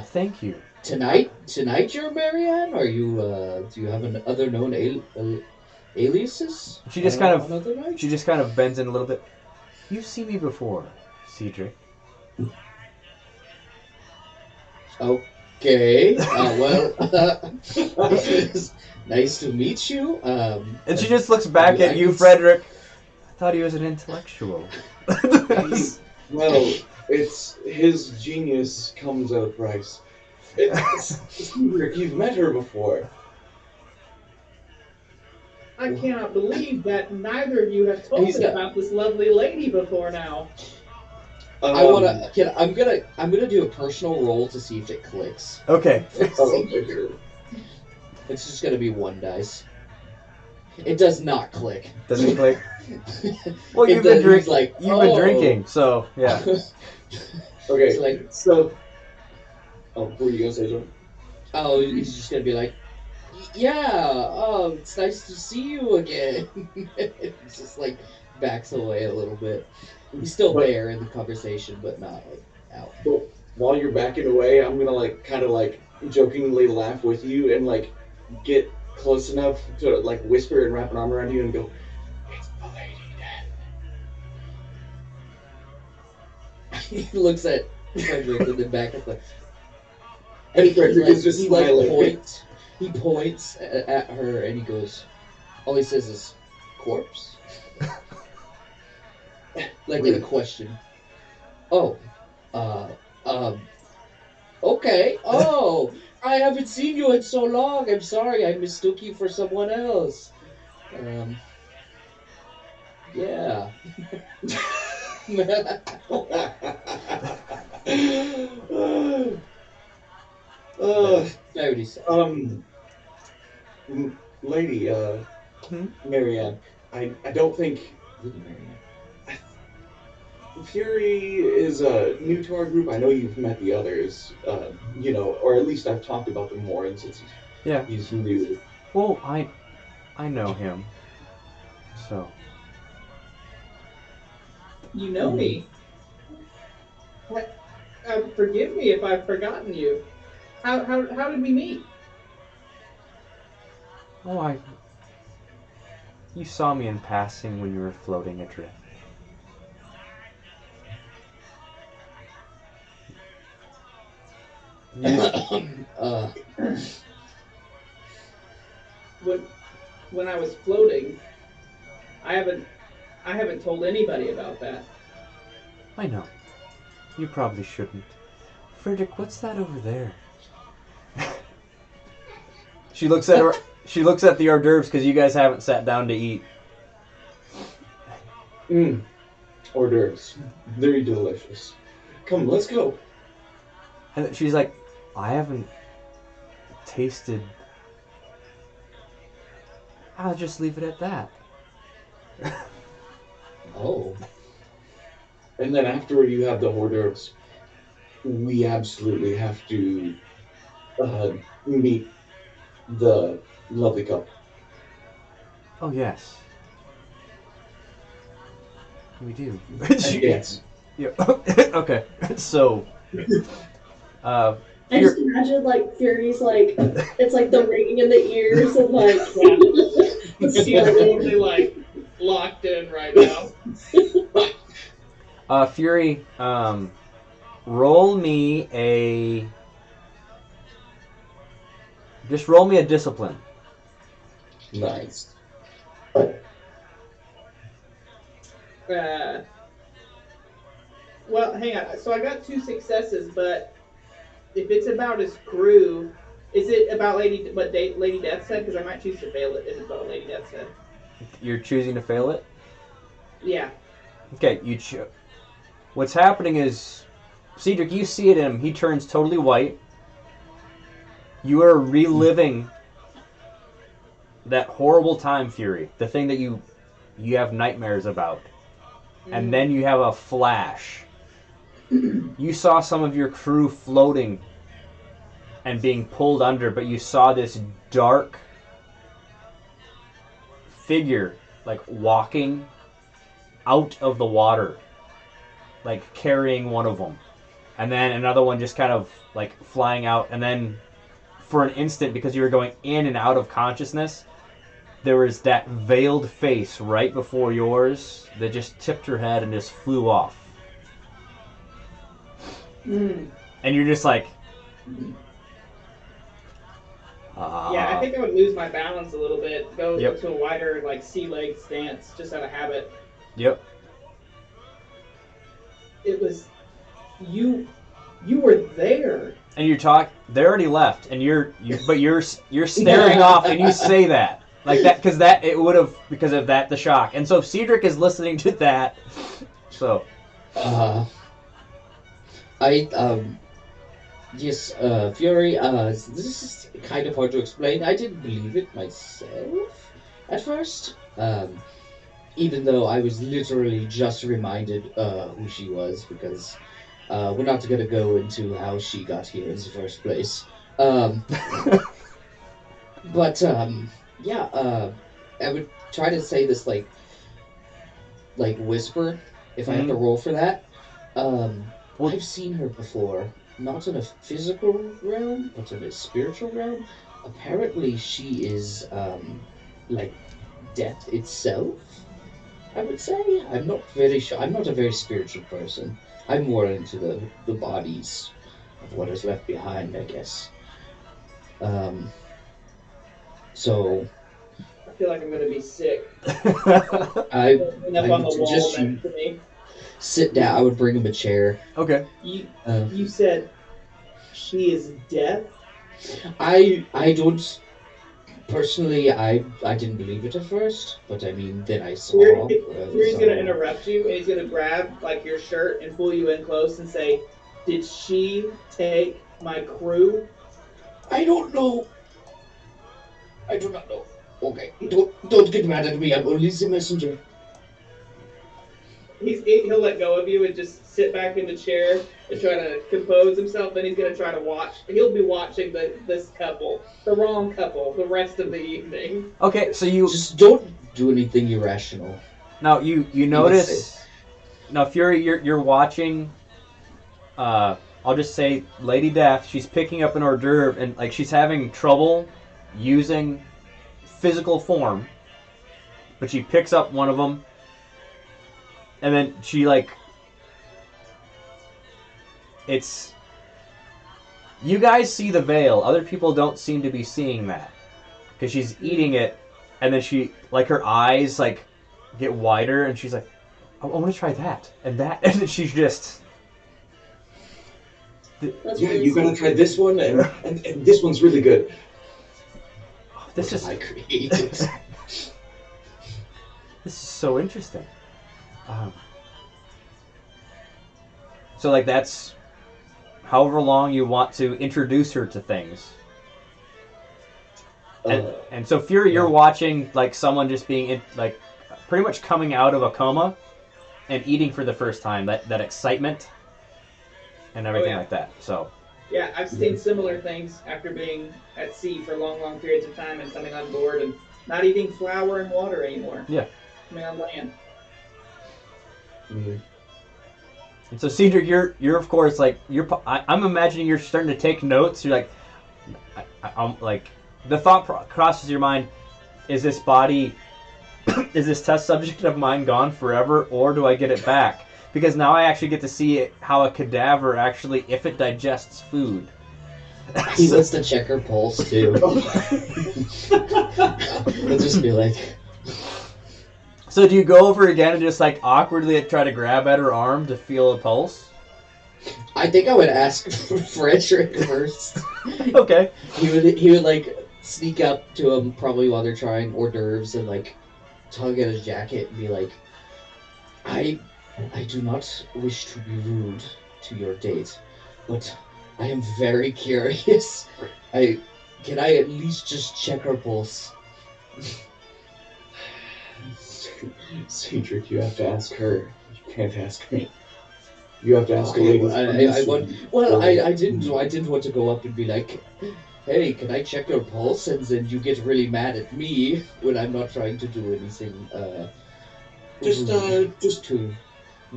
Thank you. Tonight you're Marianne? Are you, do you have other known aliases? She just on other nights? She just kind of bends in a little bit. You've seen me before, Cedric. Okay. Nice to meet you. And she just looks back at you, Frederick. I thought he was an intellectual. Well, it's his genius comes at a price. Cedric, you've met her before. I cannot believe that neither of you have told He's me not- about this lovely lady before now. I'm gonna do a personal roll to see if it clicks. Okay. Sure. It's just gonna be one dice. It does not click. Doesn't click. Well, It you've been does- he's drinking. like, You've been "Oh." drinking, so yeah. Okay, It's like, so... Oh, were you going to say something? oh, he's just gonna be like, yeah, oh, it's nice to see you again. He's just like backs away a little bit. He's still But- there in the conversation, but not like out. While you're backing away, I'm gonna like kind of like jokingly laugh with you and like get close enough to like whisper and wrap an arm around you and go, "It's the Lady Death." He looks at Frederick in the back of the. And Frederick is just he smiling. He points at her and he goes. All he says is, "Corpse." Like in a question. Oh, okay. Oh, I haven't seen you in so long. I'm sorry, I mistook you for someone else. Yeah. Very sad. Lady, Marianne, I don't think Fury is new to our group. I know you've met the others, or at least I've talked about them more, and since he's new. Well, I know him. So. You know me. Forgive me if I've forgotten you. How did we meet? Oh, you saw me in passing when you were floating adrift. When I was floating, I haven't told anybody about that. I know. You probably shouldn't. Frederick, what's that over there? She looks at the hors d'oeuvres because you guys haven't sat down to eat. Hors d'oeuvres. Very delicious. Come, let's go. And she's like, I haven't tasted. I'll just leave it at that. Oh. And then afterward you have the hors d'oeuvres. We absolutely have to meet the lovely couple. Oh, yes. We do. Yes. Yeah. Okay. So, I just imagine like Fury's like it's like the ringing in the ears and like He's totally like locked in right now. Fury, roll me a discipline. Nice. Well, hang on. So I got 2 successes, but if it's about his crew, is it about Lady Death said? Because I might choose to fail it if it's about what Lady Death said. You're choosing to fail it? Yeah. Okay, what's happening is, Cedric, you see it in him. He turns totally white. You are reliving that horrible time, Fury. The thing that you have nightmares about. And then you have a flash. You saw some of your crew floating and being pulled under, but you saw this dark figure, like, walking out of the water, like, carrying one of them. And then another one just kind of, like, flying out. And then for an instant, because you were going in and out of consciousness, there was that veiled face right before yours that just tipped her head and just flew off. And you're just like... yeah, I think I would lose my balance a little bit. Go to a wider, like, sea leg stance, just out of habit. Yep. It was... You were there. And you're they already left, and you're staring off, and you say that. Like that, because of that, the shock. And so Cedric is listening to that. So. Yes, Fury, this is kind of hard to explain. I didn't believe it myself at first. Even though I was literally just reminded who she was, because we're not going to go into how she got here in the first place. But, yeah, I would try to say this, like whisper, if I have to roll for that. Well- I've seen her before, not in a physical realm, but in a spiritual realm. Apparently, she is like death itself. I would say. I'm not very sure. I'm not a very spiritual person. I'm more into the bodies of what is left behind, I guess. Um, so I feel like I'm gonna be sick. I Up I on the would wall suggest you next to me. sit down. I would bring him a chair. Okay. You Uh, you said she is death. I don't personally. I didn't believe it at first, but I mean, then I saw. He's so- gonna interrupt you, and he's gonna grab like your shirt and pull you in close and say, "Did she take my crew?" I don't know. I do not know. Okay, don't get mad at me. I'm only the messenger. He'll let go of you and just sit back in the chair and try to compose himself. Then he's gonna try to watch. He'll be watching this couple, the wrong couple, the rest of the evening. Okay, so you Just don't do anything irrational. now you notice now Fury, you're watching. I'll just say Lady Death. She's picking up an hors d'oeuvre and like she's having trouble using physical form, but she picks up one of them, and then she like. It's. You guys see the veil. Other people don't seem to be seeing that, because she's eating it, and then she like her eyes like get wider, and she's like, I want to try that and that, and then she's just. That's Yeah, really you gotta try this one, and this one's really good. This is I created. this is so interesting. So like that's however long you want to introduce her to things. And so Fury, you're watching like someone just being like pretty much coming out of a coma and eating for the first time. That excitement and everything yeah. like that. So Yeah, I've seen similar things after being at sea for long periods of time and coming on board and not eating flour and water anymore. Yeah. Coming on land. Mhm. and so Cedric, you're of course like I'm imagining you're starting to take notes. You're like, I'm like the thought crosses your mind: is this body, is this test subject of mine gone forever, or do I get it back? Because now I actually get to see how a cadaver actually, if it digests food. He wants to check her pulse too. He'll just be like, So do you go over again and just like awkwardly try to grab at her arm to feel a pulse? I think I would ask Frederick first. Okay. He would like sneak up to him probably while they're trying hors d'oeuvres and like tug at his jacket and be like, I do not wish to be rude to your date, but I am very curious. Can I at least just check her pulse? Cedric, you have to ask her. You can't ask me. You have to ask a Okay, lady. I didn't want to go up and be like, hey, can I check your pulse? And then you get really mad at me when I'm not trying to do anything. Just to.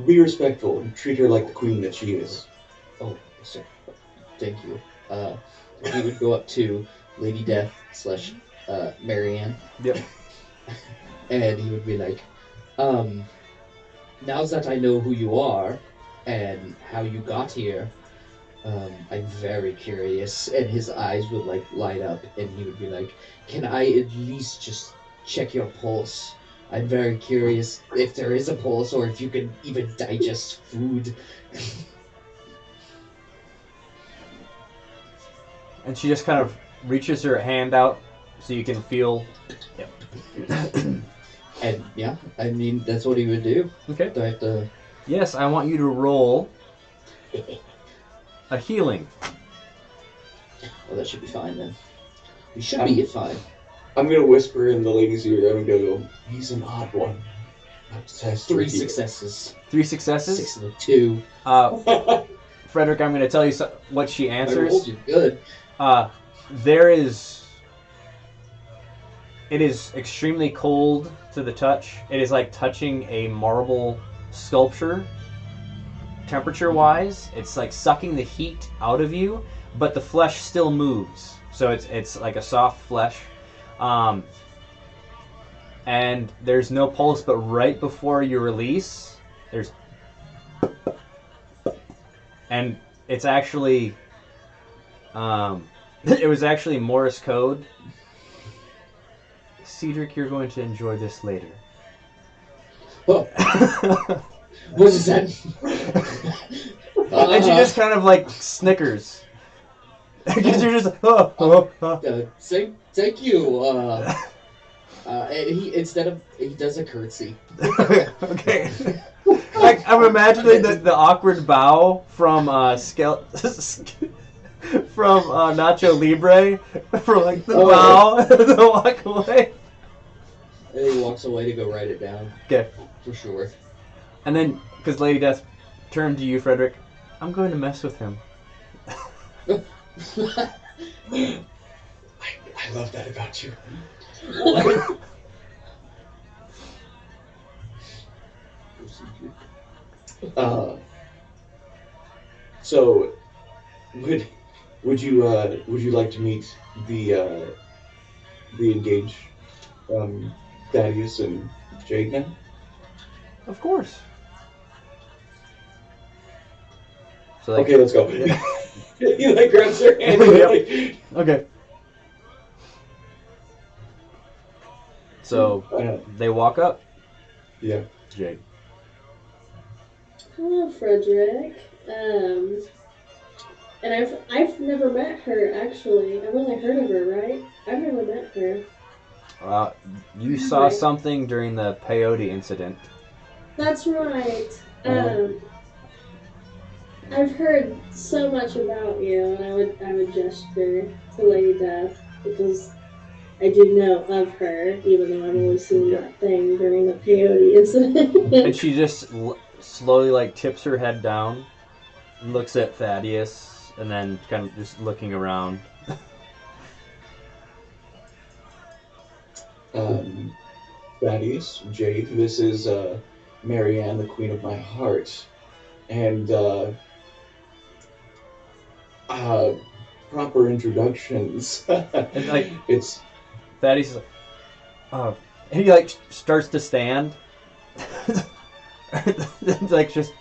be respectful and treat her like the queen that she is. Oh, sorry. Thank you. He would go up to Lady Death / Marianne. Yep. And he would be like, now that I know who you are and how you got here, I'm very curious. And his eyes would like light up and he would be like, can I at least just check your pulse? I'm very curious if there is a pulse or if you can even digest food. And she just kind of reaches her hand out so you can feel. Yep. And yeah, I mean, that's what he would do. Okay. Do I have to... Yes, I want you to roll a healing. Well, that should be fine then. We should be fine. I'm gonna whisper in the lady's ear. I'm gonna go. He's an odd one. Test 3 successes. 3 successes. 6 and a 2. Frederick, I'm going to tell you what she I answers. rolled you good. It is extremely cold to the touch. It is like touching a marble sculpture. temperature-wise. It's like sucking the heat out of you, but the flesh still moves. So it's like a soft flesh. And there's no pulse, but right before you release, there's... And it's actually... it was actually Morse code. Cedric, you're going to enjoy this later. Oh, what is that? And she just kind of like snickers. Because you're just Thank you. And he does a curtsy. Okay. I'm imagining the awkward bow from from Nacho Libre for like the bow to walk away. And he walks away to go write it down. Okay. For sure. And then, because Lady Death turned to you, Frederick, I'm going to mess with him. I love that about you. So, would you like to meet the engaged Thaddeus and Jade now? Of course. So like, Okay, let's go. He like grabs her hand and like, okay. So they walk up. yeah. Jade. Hello, Frederick. And I've never met her actually. I've only heard of her, right? I've never met her. You saw something during the peyote incident. That's right. I've heard so much about you, and I would gesture to Lady Death because I do know of her, even though I've only seen that thing during the peyote incident. And she just slowly like tips her head down, looks at Thaddeus, and then kind of just looking around. Thaddeus, Jade, this is Marianne, the Queen of my heart, and proper introductions. And like It's Thaddeus is like, and he like starts to stand. It's like just,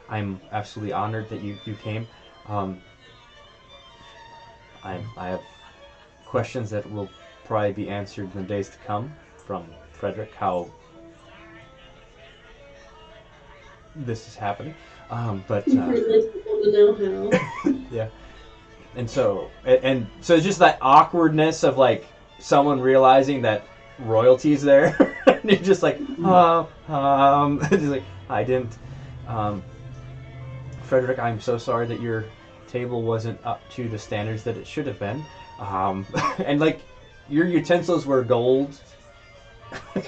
I'm absolutely honored that you came. I have questions that will probably be answered in the days to come from Frederick, how this is happening. But Really want to know how. yeah, and so it's just that awkwardness of like someone realizing that royalty's there, and you're just like, just like I didn't. Frederick, I'm so sorry that your table wasn't up to the standards that it should have been. And like your utensils were gold. And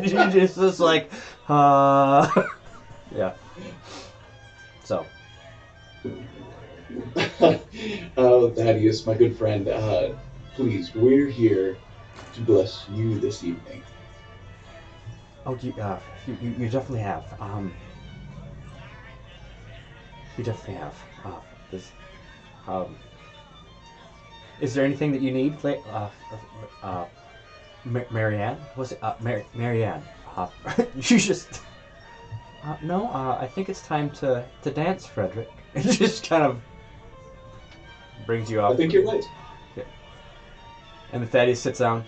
you just like, yeah. So. Oh, Thaddeus, my good friend, please, we're here to bless you this evening. Oh, you definitely have. You definitely have. Is there anything that you need, Marianne? Was it Marianne? You just. No, I think it's time to dance, Frederick. It just kind of brings you up. I think you're right. Yeah. And the Thaddeus sits down.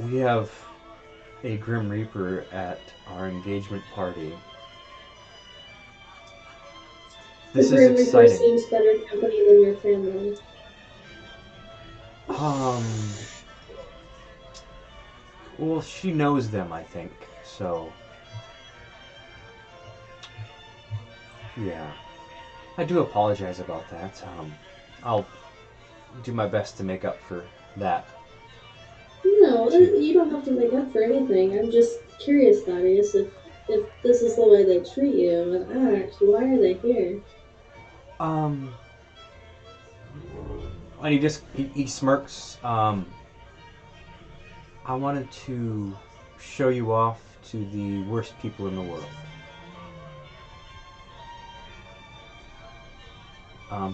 We have a Grim Reaper at our engagement party. This The is Grim Reaper exciting. seems better company than your family. Well, she knows them, I think. So, yeah. I do apologize about that. I'll do my best to make up for that. No, you don't have to make up for anything. I'm just curious, Thaddeus, if this is the way they treat you and act, why are they here? And he smirks. I wanted to show you off to the worst people in the world.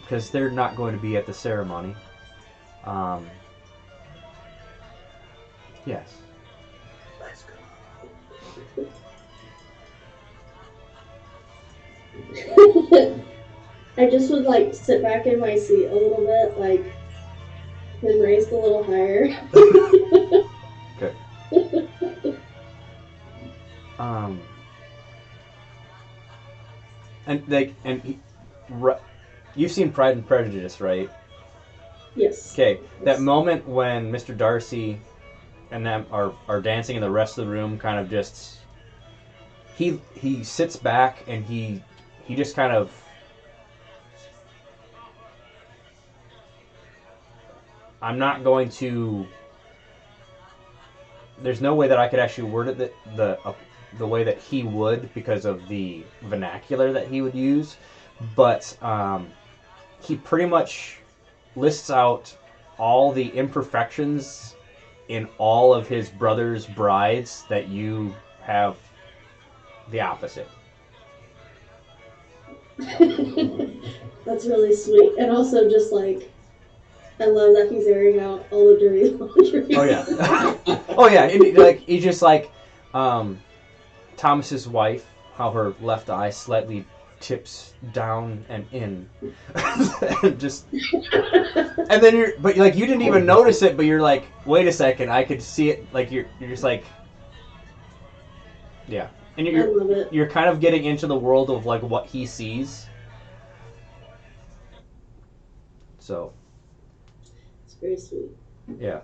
Because they're not going to be at the ceremony. Yes. Let's go. I just would like sit back in my seat a little bit, like, and raised a little higher. Okay. You've seen Pride and Prejudice, right? Yes. Okay, that moment when Mr. Darcy and them are dancing and the rest of the room kind of just he sits back and he just kind of I'm not going to there's no way that I could actually word it the way that he would because of the vernacular that he would use, but he pretty much lists out all the imperfections in all of his brother's brides that you have the opposite. That's really sweet. And also just like, I love that he's airing out all the dirty laundry. Oh yeah. Oh yeah. And, like he's just like Thomas's wife, how her left eye slightly tips down and in. Just and then you're but like you didn't even notice it, but you're like, wait a second, I could see it. Like you're just like, yeah. And I love it. you're kind of getting into the world of like what he sees. So It's very sweet. yeah.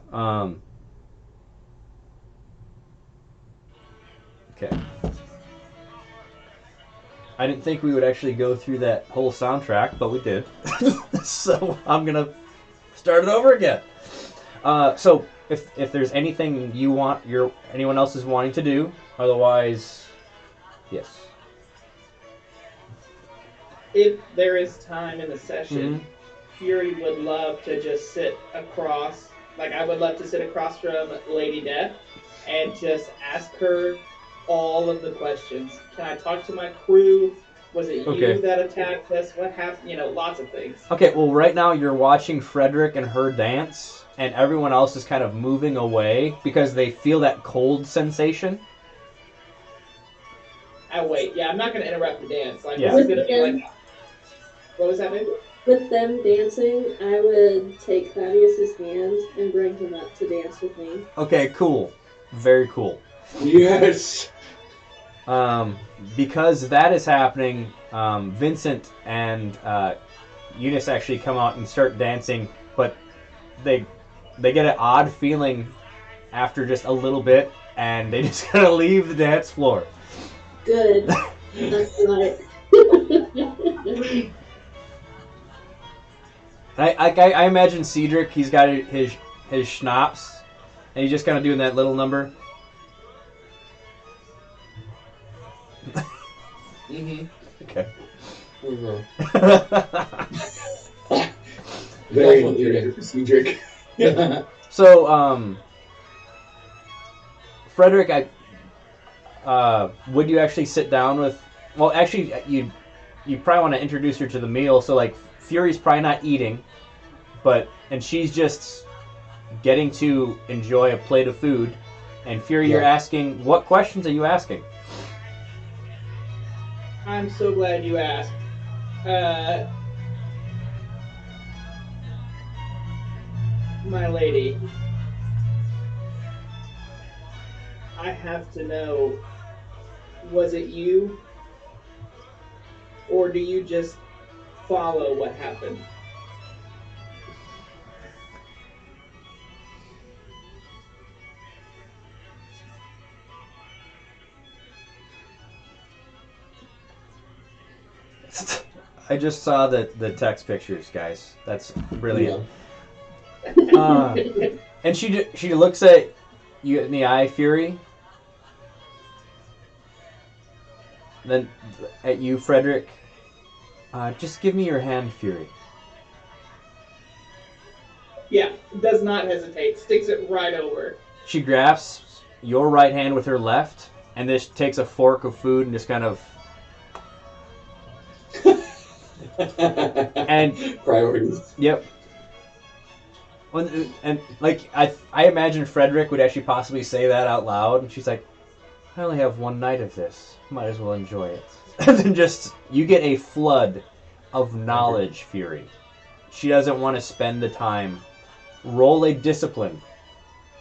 Okay. I didn't think we would actually go through that whole soundtrack, but we did. So I'm gonna start it over again. So if there's anything you want, anyone else is wanting to do, otherwise, yes. If there is time in the session, Fury would love to just sit across, like I would love to sit across from Lady Death and just ask her all of the questions. Can I talk to my crew? Was it Okay. you that attacked us? What happened? You know, lots of things. Okay, well, right now you're watching Frederick and her dance, and everyone else is kind of moving away because they feel that cold sensation. Wait, yeah, I'm not going to interrupt the dance. Like, Yeah. this is gonna be like, what was that, baby? With them dancing, I would take Thaddeus's hand and bring him up to dance with me. Okay, cool. Very cool. Yes. Because that is happening, Vincent and Eunice actually come out and start dancing, but they get an odd feeling after just a little bit, and they just kind of leave the dance floor. Good. That's right. I imagine Cedric, he's got his schnapps, and he's just kind of doing that little number. Mm-hmm. Okay. Very That's what you're weird Cedric. So, Frederick, would you actually sit down with? Well, actually, you probably want to introduce her to the meal. So, like, Fury's probably not eating, and she's just getting to enjoy a plate of food. And Fury, you're asking, what questions are you asking? I'm so glad you asked. My lady, I have to know, was it you? Or do you just follow what happened? I just saw the text pictures, guys. That's brilliant. And she looks at you in the eye, Fury. Then at you, Frederick. Just give me your hand, Fury. Yeah, does not hesitate. Sticks it right over. She grasps your right hand with her left, and just takes a fork of food and just kind of. And priorities. Yep. And like I imagine Frederick would actually possibly say that out loud, and she's like, "I only have one night of this. Might as well enjoy it." And then just you get a flood of knowledge fury. She doesn't want to spend the time. Roll a discipline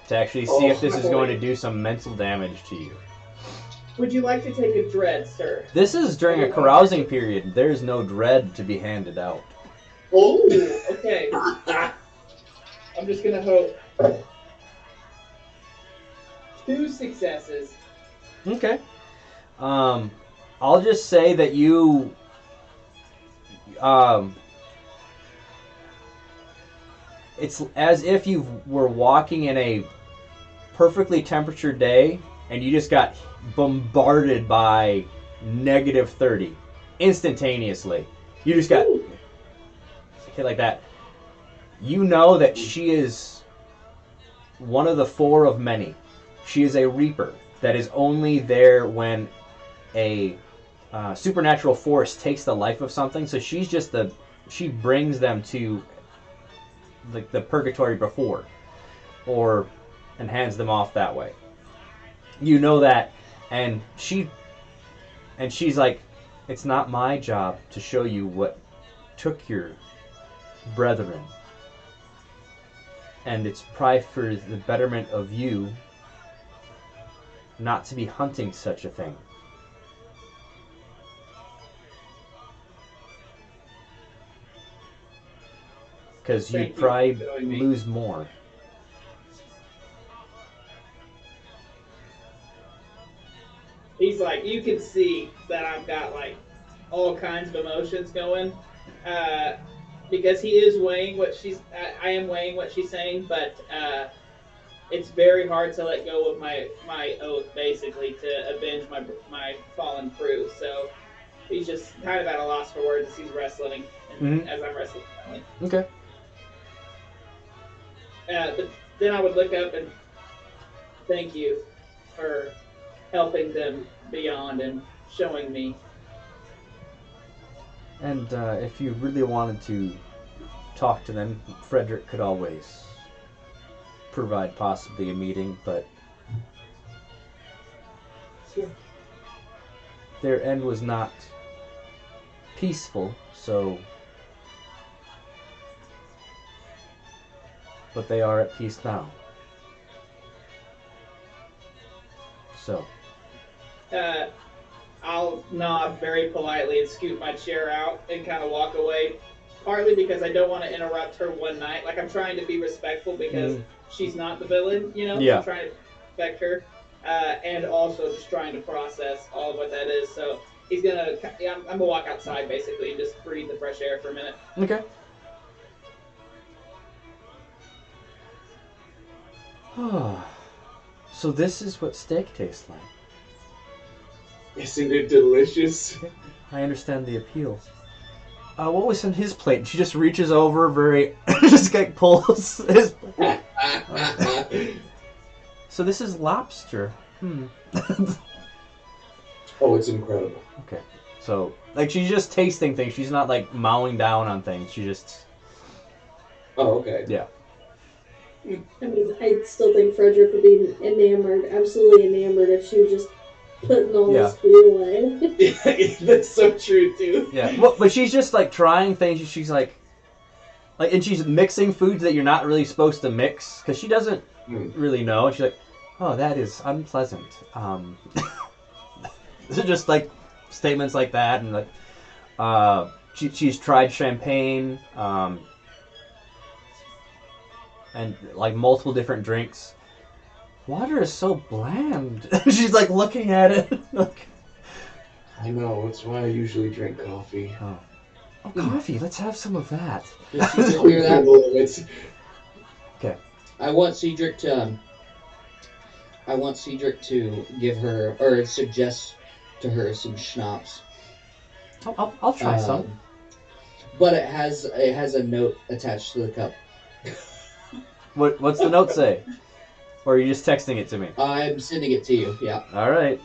to actually see if this is going to do some mental damage to you. Would you like to take a dread, sir? This is during a carousing period. There's no dread to be handed out. Oh, Okay. I'm just gonna hope. 2 successes. Okay. I'll just say that you it's as if you were walking in a perfectly temperatured day and you just got bombarded by -30 instantaneously. You just got hit like that. You know that she is one of the 4 of many. She is a reaper that is only there when a supernatural force takes the life of something. So she's just she brings them to like the purgatory before, and hands them off that way. You know that, and she's like, it's not my job to show you what took your brethren, and it's probably for the betterment of you not to be hunting such a thing. Because Thank you'd you probably for showing me. lose more. He's like, you can see that I've got like all kinds of emotions going, because he is weighing what I am weighing what she's saying, but it's very hard to let go of my oath, basically, to avenge my fallen crew. So he's just kind of at a loss for words as he's wrestling, and as I'm wrestling. Okay. But then I would look up and thank you for helping them beyond and showing me. And if you really wanted to talk to them, Frederick could always provide possibly a meeting, but their end was not peaceful, so... But they are at peace now. So... I'll nod very politely and scoot my chair out and kind of walk away. Partly because I don't want to interrupt her one night. Like, I'm trying to be respectful because she's not the villain, you know? Yeah. I'm trying to respect her. And also just trying to process all of what that is. So I'm going to walk outside, basically, and just breathe the fresh air for a minute. Okay. So this is what steak tastes like. isn't it delicious? I understand the appeal. What was in his plate? And she just reaches over, just like pulls his. So this is lobster. Oh, it's incredible. Okay. So, like, she's just tasting things. She's not, like, mowing down on things. She just... Oh, okay. Yeah. I mean, I still think Frederick would be enamored, absolutely enamored, if she was just putting all this food away. That's so true, too. Yeah. Well, but she's just, like, trying things. She's, like, and she's mixing foods that you're not really supposed to mix. Because she doesn't really know. And she's like, oh, that is unpleasant. This is just, like, statements like that. And, like, she's tried champagne. And like multiple different drinks. Water is so bland. She's like looking at it. I know, that's why I usually drink coffee. Oh, coffee. Let's have some of that. Does Cedric hear that? Okay. I want Cedric to give her, or suggest to her, some schnapps. I'll try some. But it has a note attached to the cup. What's the note say? Or are you just texting it to me? I'm sending it to you. Yeah. All right.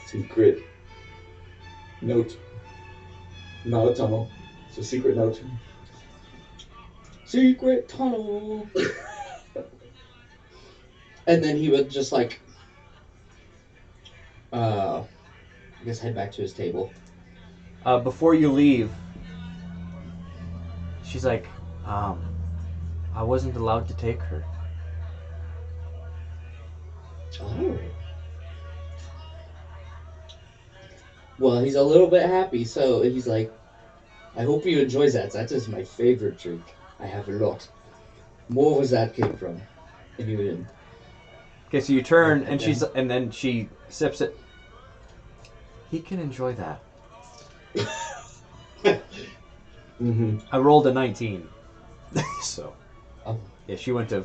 Secret note. Not a tunnel. It's a secret note. Secret tunnel. And then he would just like, I guess head back to his table. Before you leave, she's like, I wasn't allowed to take her. Oh. Well, he's a little bit happy, so he's like, I hope he enjoys that. That is my favorite drink. I have a lot. More where that came from. And you would, Okay, so you turn and Okay. and then she sips it. He can enjoy that. Mm-hmm. I rolled a 19. So, Oh. yeah, she went to.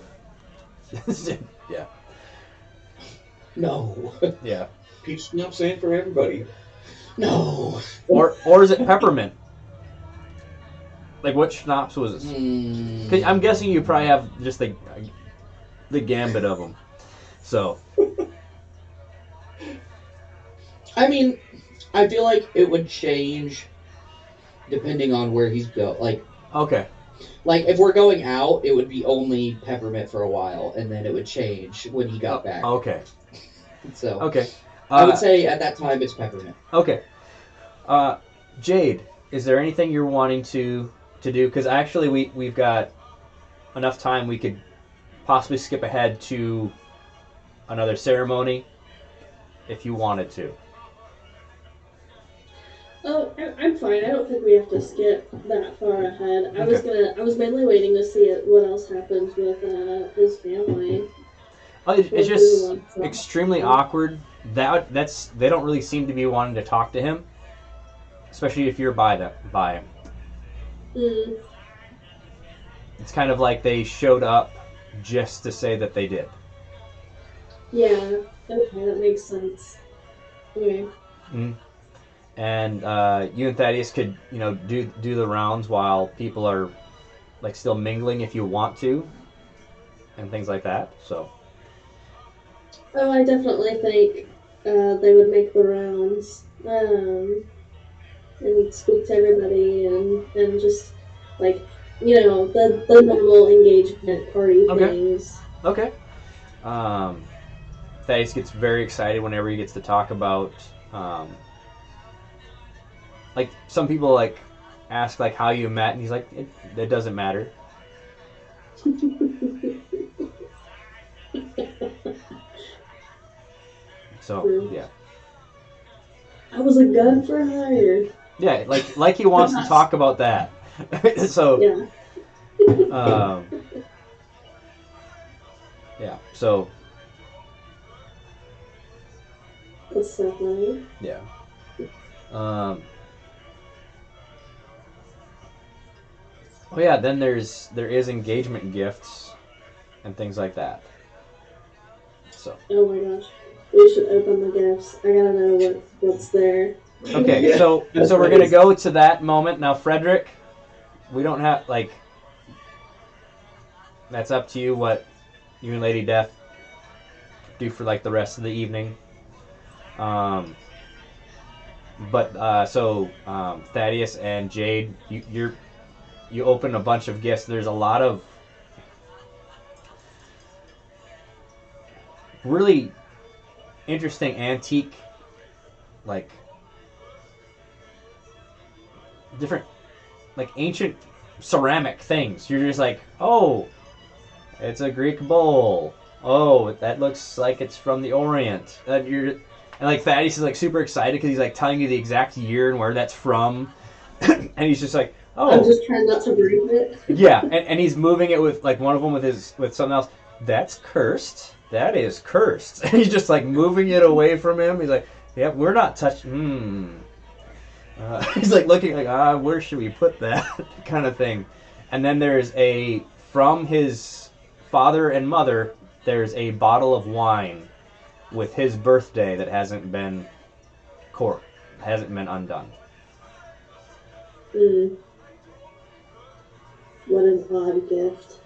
Yeah, no. yeah. Peach schnapps ain't for everybody. No. Or is it peppermint? Like what schnapps was this? Mm. 'Cause I'm guessing you probably have just the gambit of them. So I mean, I feel like it would change depending on where he's go. okay, Like if we're going out, it would be only peppermint for a while, and then it would change when he got back. okay, So okay. I would say at that time it's peppermint. Okay. Jade, is there anything you're wanting to do? Because actually, we've got enough time. We could possibly skip ahead to another ceremony if you wanted to. Oh, I'm fine. I don't think we have to skip that far ahead. I was mainly waiting to see what else happens with his family. It's just extremely awkward. They don't really seem to be wanting to talk to him, especially if you're by him. Mm, It's kind of like they showed up just to say that they did. yeah. Okay, that makes sense. Okay. And you and Thaddeus could, do the rounds while people are like still mingling if you want to, and things like that. So Oh, I definitely think they would make the rounds and speak to everybody and just like the normal engagement party Okay. things. okay. Thaddeus gets very excited whenever he gets to talk about, like some people like ask like how you met, and he's like it doesn't matter. So True. yeah. I was a gun for hire. Yeah, like he wants to talk about that. So Yeah. yeah. So That's so funny. yeah. Oh yeah. Then there is engagement gifts and things like that. So Oh my gosh. We should open the gifts. I gotta know what's there. okay. Yeah, so that's we're gonna nice. go to that moment now, Frederick. We don't have like. That's up to you. What you and Lady Death do for like the rest of the evening. Thaddeus and Jade, you open a bunch of gifts. There's a lot of really interesting antique, like different, like ancient ceramic things. You're just like, oh, it's a Greek bowl. Oh, that looks like it's from the Orient. And like Thaddeus is like super excited because he's like telling you the exact year and where that's from, and he's just like, oh, I'm just trying not to breathe it. yeah, and he's moving it with like one of them with something else. That's cursed. That is cursed. And he's just like moving it away from him. He's like, yeah, we're not touching. He's like looking like, where should we put that kind of thing. And then there's from his father and mother, there's a bottle of wine with his birthday that hasn't been undone. Mm. What an odd gift.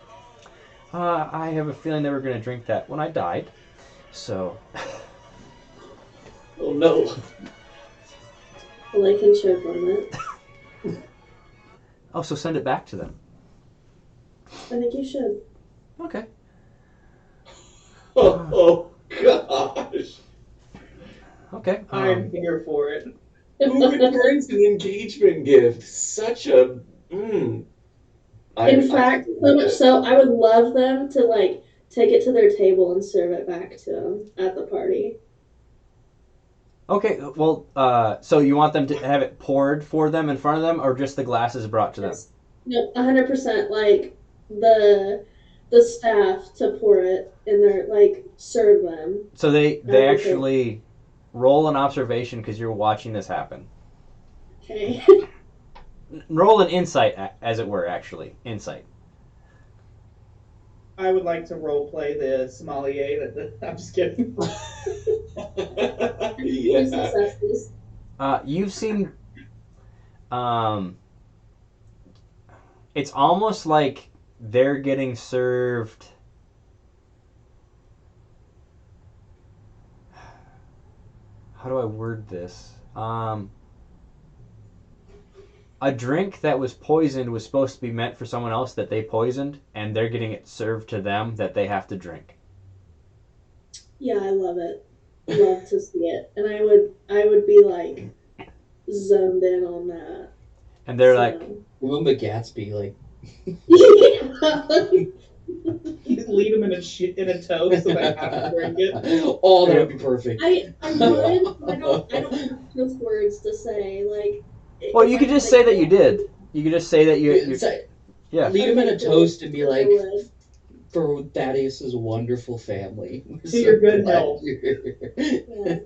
I have a feeling they were going to drink that when I died. So, Oh no. Well, I can choke on it. oh, so send it back to them. I think you should. Okay. Oh gosh. Okay. I'm here for it. Who returns an engagement gift? Such a. In fact, so much so, I would love them to like take it to their table and serve it back to them at the party. Okay. Well, so you want them to have it poured for them in front of them, or just the glasses brought to them? No, 100%. Like the staff to pour it and they're like serve them. So they Okay. actually roll an observation because you're watching this happen. Okay. Roll an insight, as it were. Actually, insight. I would like to role play the sommelier. I'm just kidding. Two Yeah. successes. You've seen. It's almost like they're getting served. How do I word this? A drink that was poisoned was supposed to be meant for someone else that they poisoned, and they're getting it served to them that they have to drink. Yeah, I love it. Love to see it. And I would be like zoned in on that. And they're like, Remember Gatsby, like, Lead them in a toast so they have to drink it. oh, that would be perfect. I would, but I don't have those words to say. Like, well, if you I could just think say that you of- did. You could just say that you yeah. Lead him in a toast and be I like, would. for Thaddeus's wonderful family. To your good health. Yeah.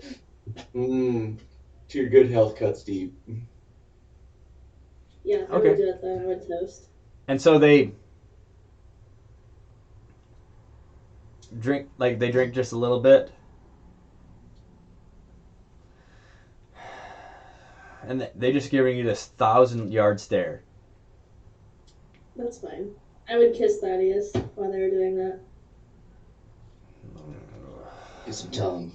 To your good health, Cuts Deep. Yeah, I Okay. would do it then. I would toast. And so they drink just a little bit. And they just giving you this 1,000-yard stare. That's fine. I would kiss Thaddeus while they were doing that. Get some tongue.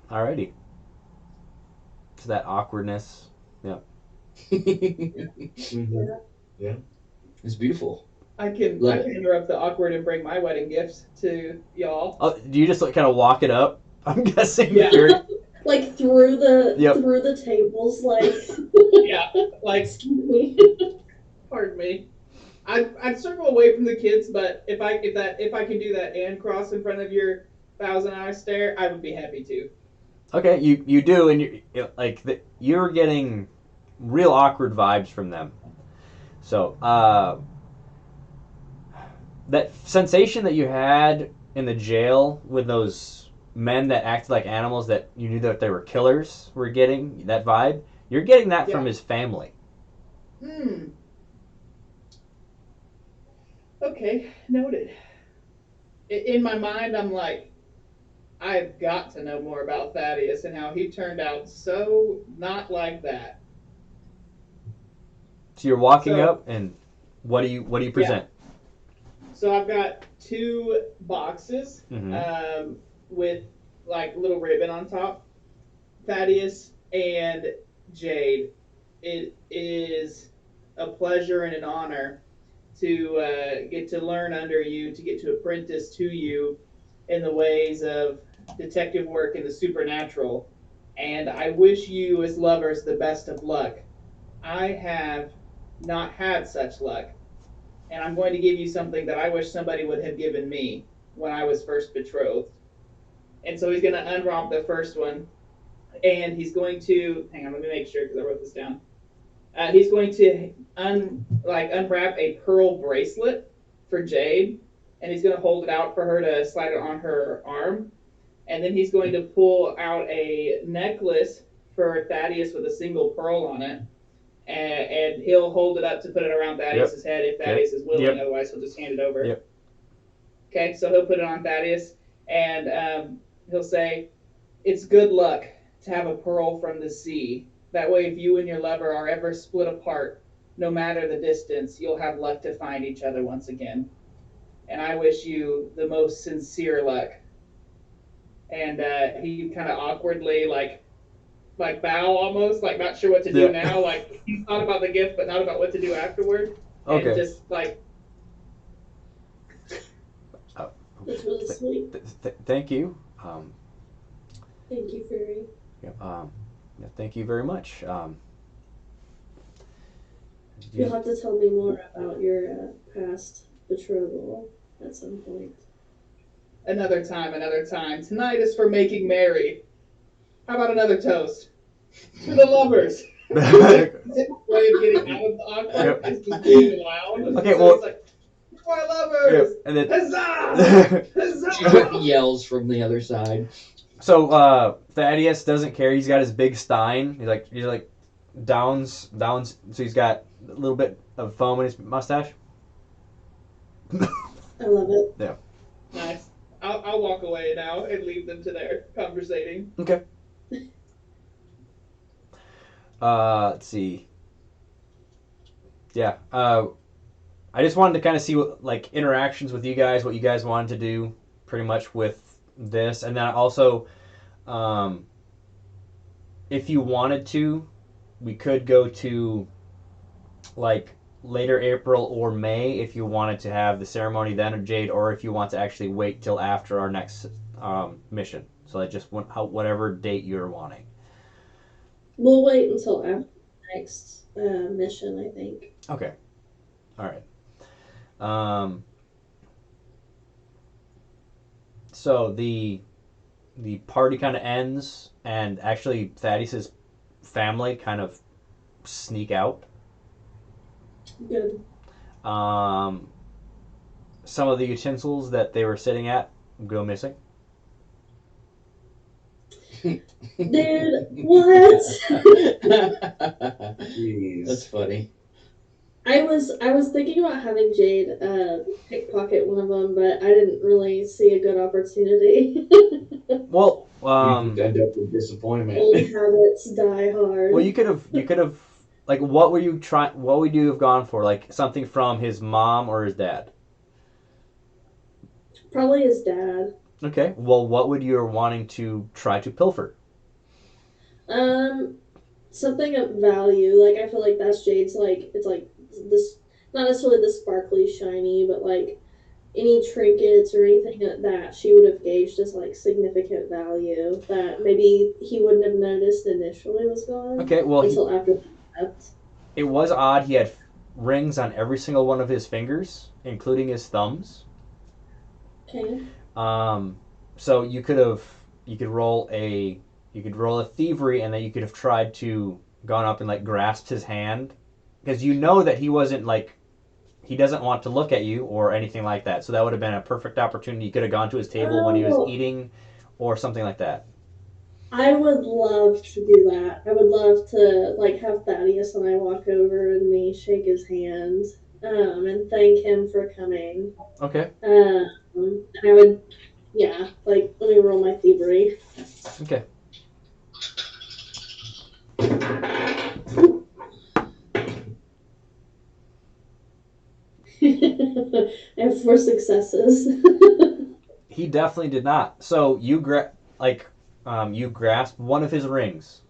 Alrighty. So that awkwardness. Mhm. It's beautiful. I can Love it. interrupt the awkward and bring my wedding gifts to y'all. Oh, do you just kind of walk it up? I'm guessing. Yeah. Like through the Yep. through the tables, like Yeah, like excuse me. pardon me. I'd circle away from the kids, but if I can do that and cross in front of your 1,000-eye stare, I would be happy to. Okay, you do, and you're getting real awkward vibes from them. So that sensation that you had in the jail with those men that acted like animals that you knew that they were killers were getting that vibe. You're getting that from Yeah. his family. Okay, noted. In my mind, I'm like, I've got to know more about Thaddeus and how he turned out so not like that. So you're walking So- up, and what do you present? So I've got 2 boxes Mhm. with like little ribbon on top. Thaddeus and Jade, it is a pleasure and an honor to get to learn under you, to get to apprentice to you in the ways of detective work and the supernatural. And I wish you as lovers the best of luck. I have not had such luck. And I'm going to give you something that I wish somebody would have given me when I was first betrothed. And so he's going to unwrap the first one. And he's going to, hang on, let me make sure because I wrote this down. He's going to unwrap a pearl bracelet for Jade, and he's going to hold it out for her to slide it on her arm. And then he's going to pull out a necklace for Thaddeus with a single pearl on it, and he'll hold it up to put it around Thaddeus's head if Thaddeus is willing. Yep. Otherwise, he'll just hand it over. Yep. Okay, so he'll put it on Thaddeus, and he'll say, "It's good luck to have a pearl from the sea. That way, if you and your lover are ever split apart, no matter the distance, you'll have luck to find each other once again. And I wish you the most sincere luck. And he kind of awkwardly, like bow almost, like not sure what to do now. Like he's thought about the gift, but not about what to do afterward. Okay. And just like. That's really sweet. Thank you. Thank you, Fairy. Yeah, thank you very much. You'll have to tell me more about your past betrothal at some point. Another time, another time. Tonight is for making merry. How about another toast? To the lovers. Way of getting out of the awkward is just being loud. Okay, so well. It's like, for our lovers! Yeah, and then, Huzzah! Huzzah! She just yells from the other side. So Thaddeus doesn't care. He's got his big stein. He's like downs. So he's got a little bit of foam in his mustache. I love it. Nice. I'll walk away now and leave them to their conversating. Okay. Let's see. Yeah. I just wanted to kind of see what like interactions with you guys, what you guys wanted to do, pretty much with this, and then also, if you wanted to, we could go to like later April or May if you wanted to have the ceremony then of Jade, or if you want to actually wait till after our next mission. So like just whatever date you're wanting. We'll wait until after the next mission, I think. Okay. All right. So the party kind of ends, and actually Thaddeus' family kind of sneak out. Good. Some of the utensils that they were sitting at go missing. Dude, what? Jeez. That's funny. I was thinking about having Jade pickpocket one of them, but I didn't really see a good opportunity. Well, You end up with disappointment. Old habits die hard. well, you could have like what would you have gone for? Like something from his mom or his dad? Probably his dad. Okay. Well, what would you wanting to try to pilfer? Something of value. Like I feel like that's Jade's. Like it's like this, not necessarily the sparkly, shiny, but like any trinkets or anything like that she would have gauged as like significant value that maybe he wouldn't have noticed initially was gone. Okay. Well, Until after the fact. it was odd. He had rings on every single one of his fingers, including his thumbs. Okay. So you could roll a thievery, and then you could have tried to gone up and like grasped his hand, because you know that he wasn't like he doesn't want to look at you or anything like that. So that would have been a perfect opportunity. You could have gone to his table when he was eating, or something like that. I would love to do that. I would love to like have Thaddeus and I walk over and me shake his hand, and thank him for coming. Okay. And I would, yeah, like let me roll my thievery. Okay. I have 4 successes. He definitely did not. So you you grasp one of his rings,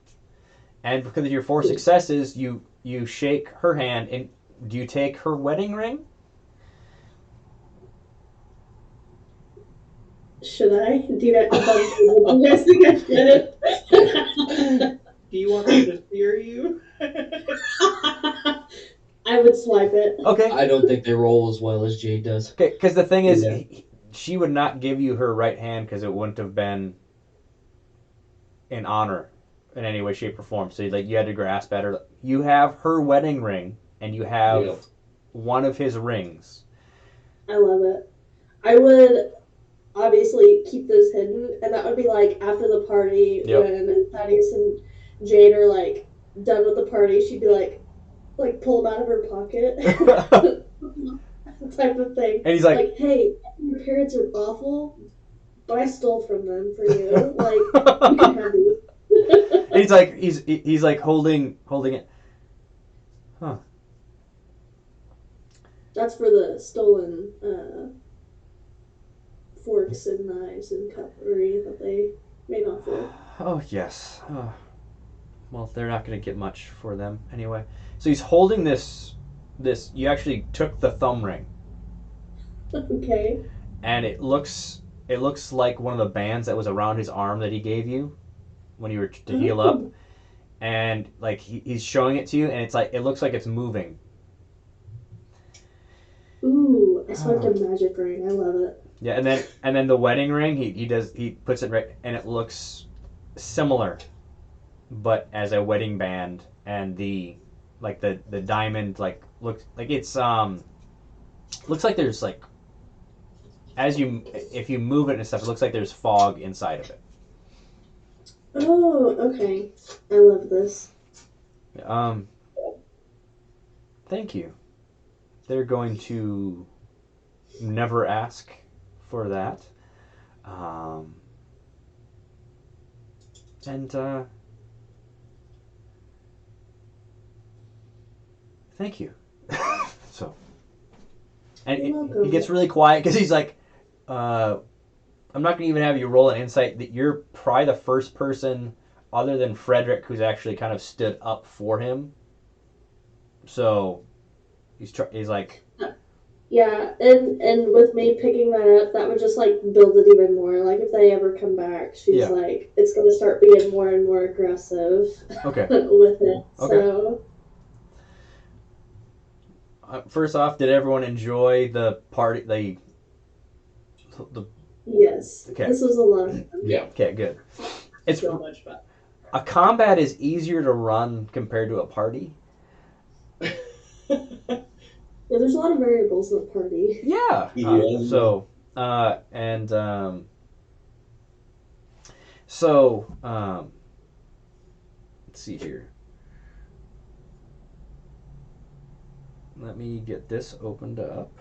and because of your 4 successes, you shake her hand. And do you take her wedding ring? Should I? Do you guys think I should? Do you want me to fear you? I would swipe it. Okay. I don't think they roll as well as Jade does. Okay, because the thing is, Yeah. she would not give you her right hand because it wouldn't have been in honor in any way, shape, or form. So like you had to grasp at her. You have her wedding ring, and you have one of his rings. I love it. I would obviously keep those hidden, and that would be like after the party when Thaddeus and Jade are like done with the party. She'd be like pull them out of her pocket, type of thing. And he's like, "Hey, your parents are awful, but I stole from them for you. Like, you can have these." He's like holding it. Huh. That's for the stolen forks and knives and cutlery that they made off with. Oh yes. Well, they're not going to get much for them anyway. So he's holding this. You actually took the thumb ring, Okay. and it looks like one of the bands that was around his arm that he gave you when you were to heal up. And like he's showing it to you, and it's like it looks like it's moving. Ooh, I swiped a magic ring. I love it. Yeah, and then the wedding ring, he puts it right, and it looks similar, but as a wedding band, and the diamond looks like it's looks like there's like if you move it and stuff, it looks like there's fog inside of it. Oh, okay. I love this. Thank you. They're going to never ask for that. And thank you. So, and You're welcome. he gets really quiet because he's like, I'm not going to even have you roll an insight. That you're probably the first person other than Frederick who's actually kind of stood up for him. So he's like, Yeah, and with me picking that up, that would just like build it even more. Like if they ever come back, she's Yeah. like, it's gonna start being more and more aggressive. Okay. With it. Okay. So first off, did everyone enjoy the party? The yes, Okay. this was a lot of fun. Yeah. Okay, good. It's So much fun. a combat is easier to run compared to a party. Yeah, there's a lot of variables in the party. Yeah. Yeah. Let's see here. Let me get this opened up.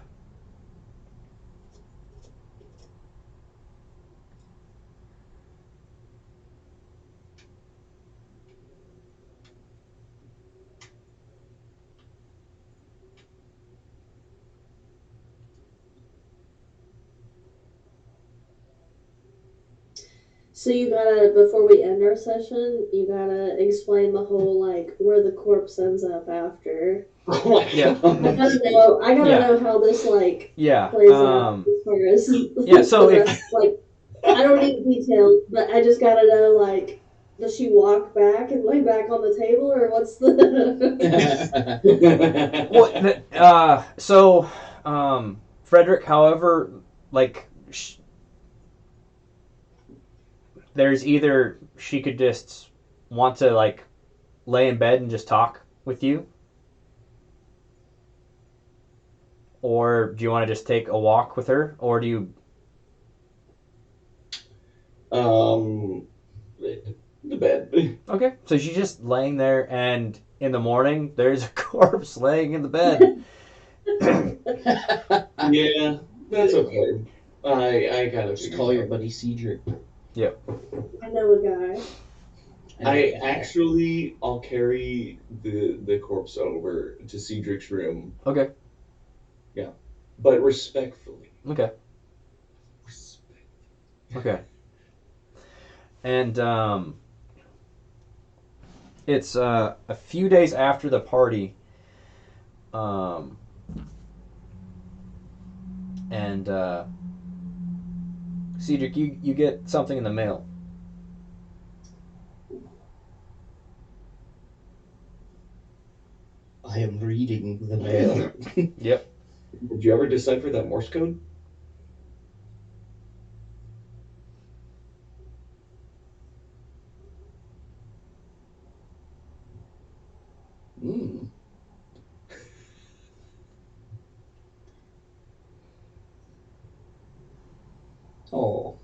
So you gotta, before we end our session, you gotta explain the whole like where the corpse ends up after. Yeah. I gotta Yeah. know how this like Yeah. plays out as far as Yeah, so the if- rest, like I don't need details, but I just gotta know like does she walk back and lay back on the table or what's the Well, Frederick, however, like there's either she could just want to like lay in bed and just talk with you, or do you want to just take a walk with her, or do you? The bed. Okay, so she's just laying there, and in the morning there's a corpse laying in the bed. Yeah, that's okay. I gotta Just call your buddy Cedric. I know a guy. I'll carry the corpse over to Cedric's room. Okay. Yeah, but respectfully. Okay. Okay. And it's a few days after the party, and Cedric, you get something in the mail. I am reading the mail. Yep. Did you ever decipher that Morse code? Mm. Oh.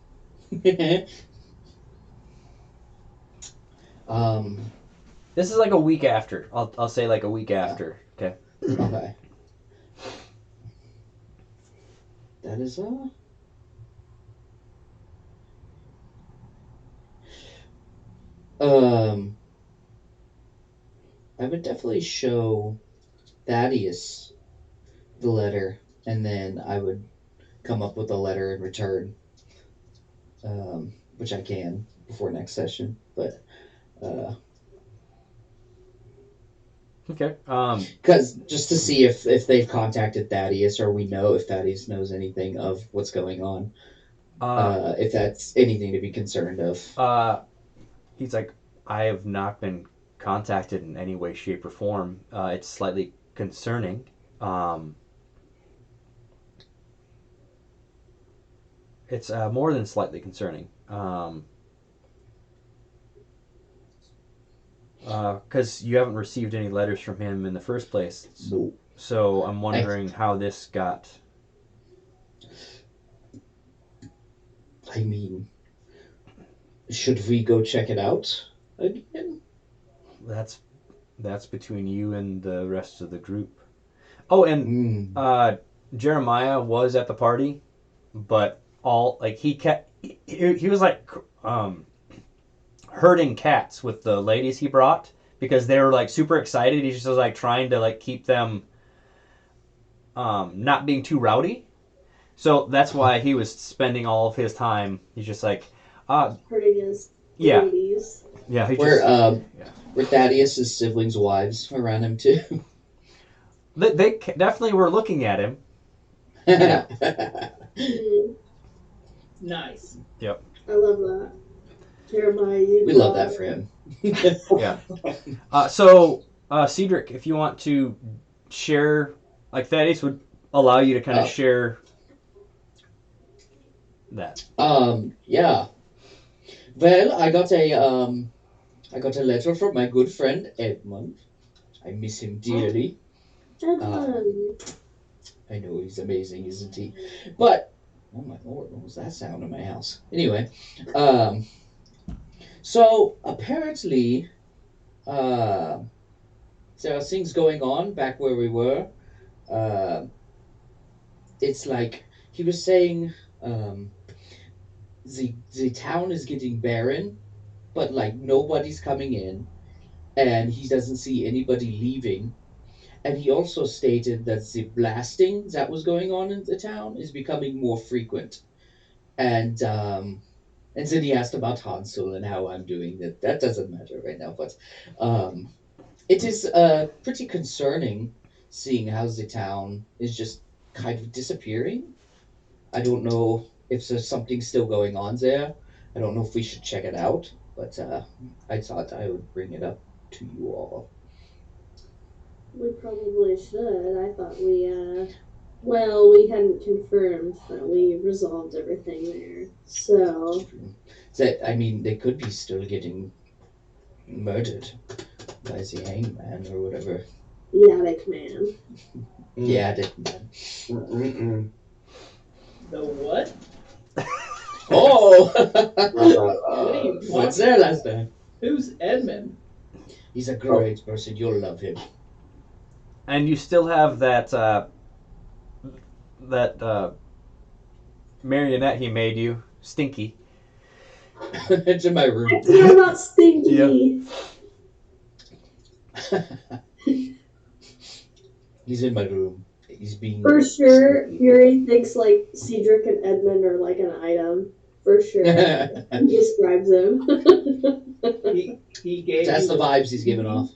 This is like a week after. I'll say like a week after. Okay. Okay. That is Um, I would definitely show Thaddeus the letter, and then I would come up with a letter in return, which I can before next session. But Okay. because just to see if they've contacted Thaddeus or we know if Thaddeus knows anything of what's going on, Uh, if that's anything to be concerned of. he's like, I have not been contacted in any way, shape, or form. It's slightly concerning. Um, it's more than slightly concerning. Because you haven't received any letters from him in the first place. No. So I'm wondering how this got. I mean, should we go check it out again? That's between you and the rest of the group. Oh, and Jeremiah was at the party, but all like he was like herding cats with the ladies he brought because they were like super excited. He just was like trying to like keep them not being too rowdy. So that's why he was spending all of his time. He's just like, hurting his yeah, ladies. yeah. He Were just, were Thaddeus' siblings' wives around him too? they definitely were looking at him. Mm, Nice. I love that. Jeremiah, you We love that for him. So Cedric, if you want to share, like Thaddeus would allow you to kind of share that. Yeah. Well, I got a letter from my good friend Edmund. I miss him dearly. Edmund. I know he's amazing, isn't he? But oh my lord, what was that sound in my house? Anyway, so apparently, there are things going on back where we were. Uh, it's like he was saying, the town is getting barren, but like nobody's coming in, and he doesn't see anybody leaving. And he also stated that the blasting that was going on in the town is becoming more frequent. And then he asked about Hansel and how I'm doing. That doesn't matter right now, but um, it is pretty concerning seeing how the town is just kind of disappearing. I don't know if there's something still going on there. I don't know if we should check it out, but I thought I would bring it up to you all. We probably should. I thought well, we hadn't confirmed that we resolved everything there. So, That I mean, they could be still getting murdered by the hangman or whatever. the attic man. Yeah, that man. Mm-mm. The what? Oh, What are you what's talking there last time? Who's Edmund? He's a great person. You'll love him. And you still have that marionette he made you, Stinky. It's in my room. I'm not stinky. He's in my room. He's being For sure, Fury thinks like Cedric and Edmund are like an item. For sure. He describes him. He gave That's you the vibes he's giving off.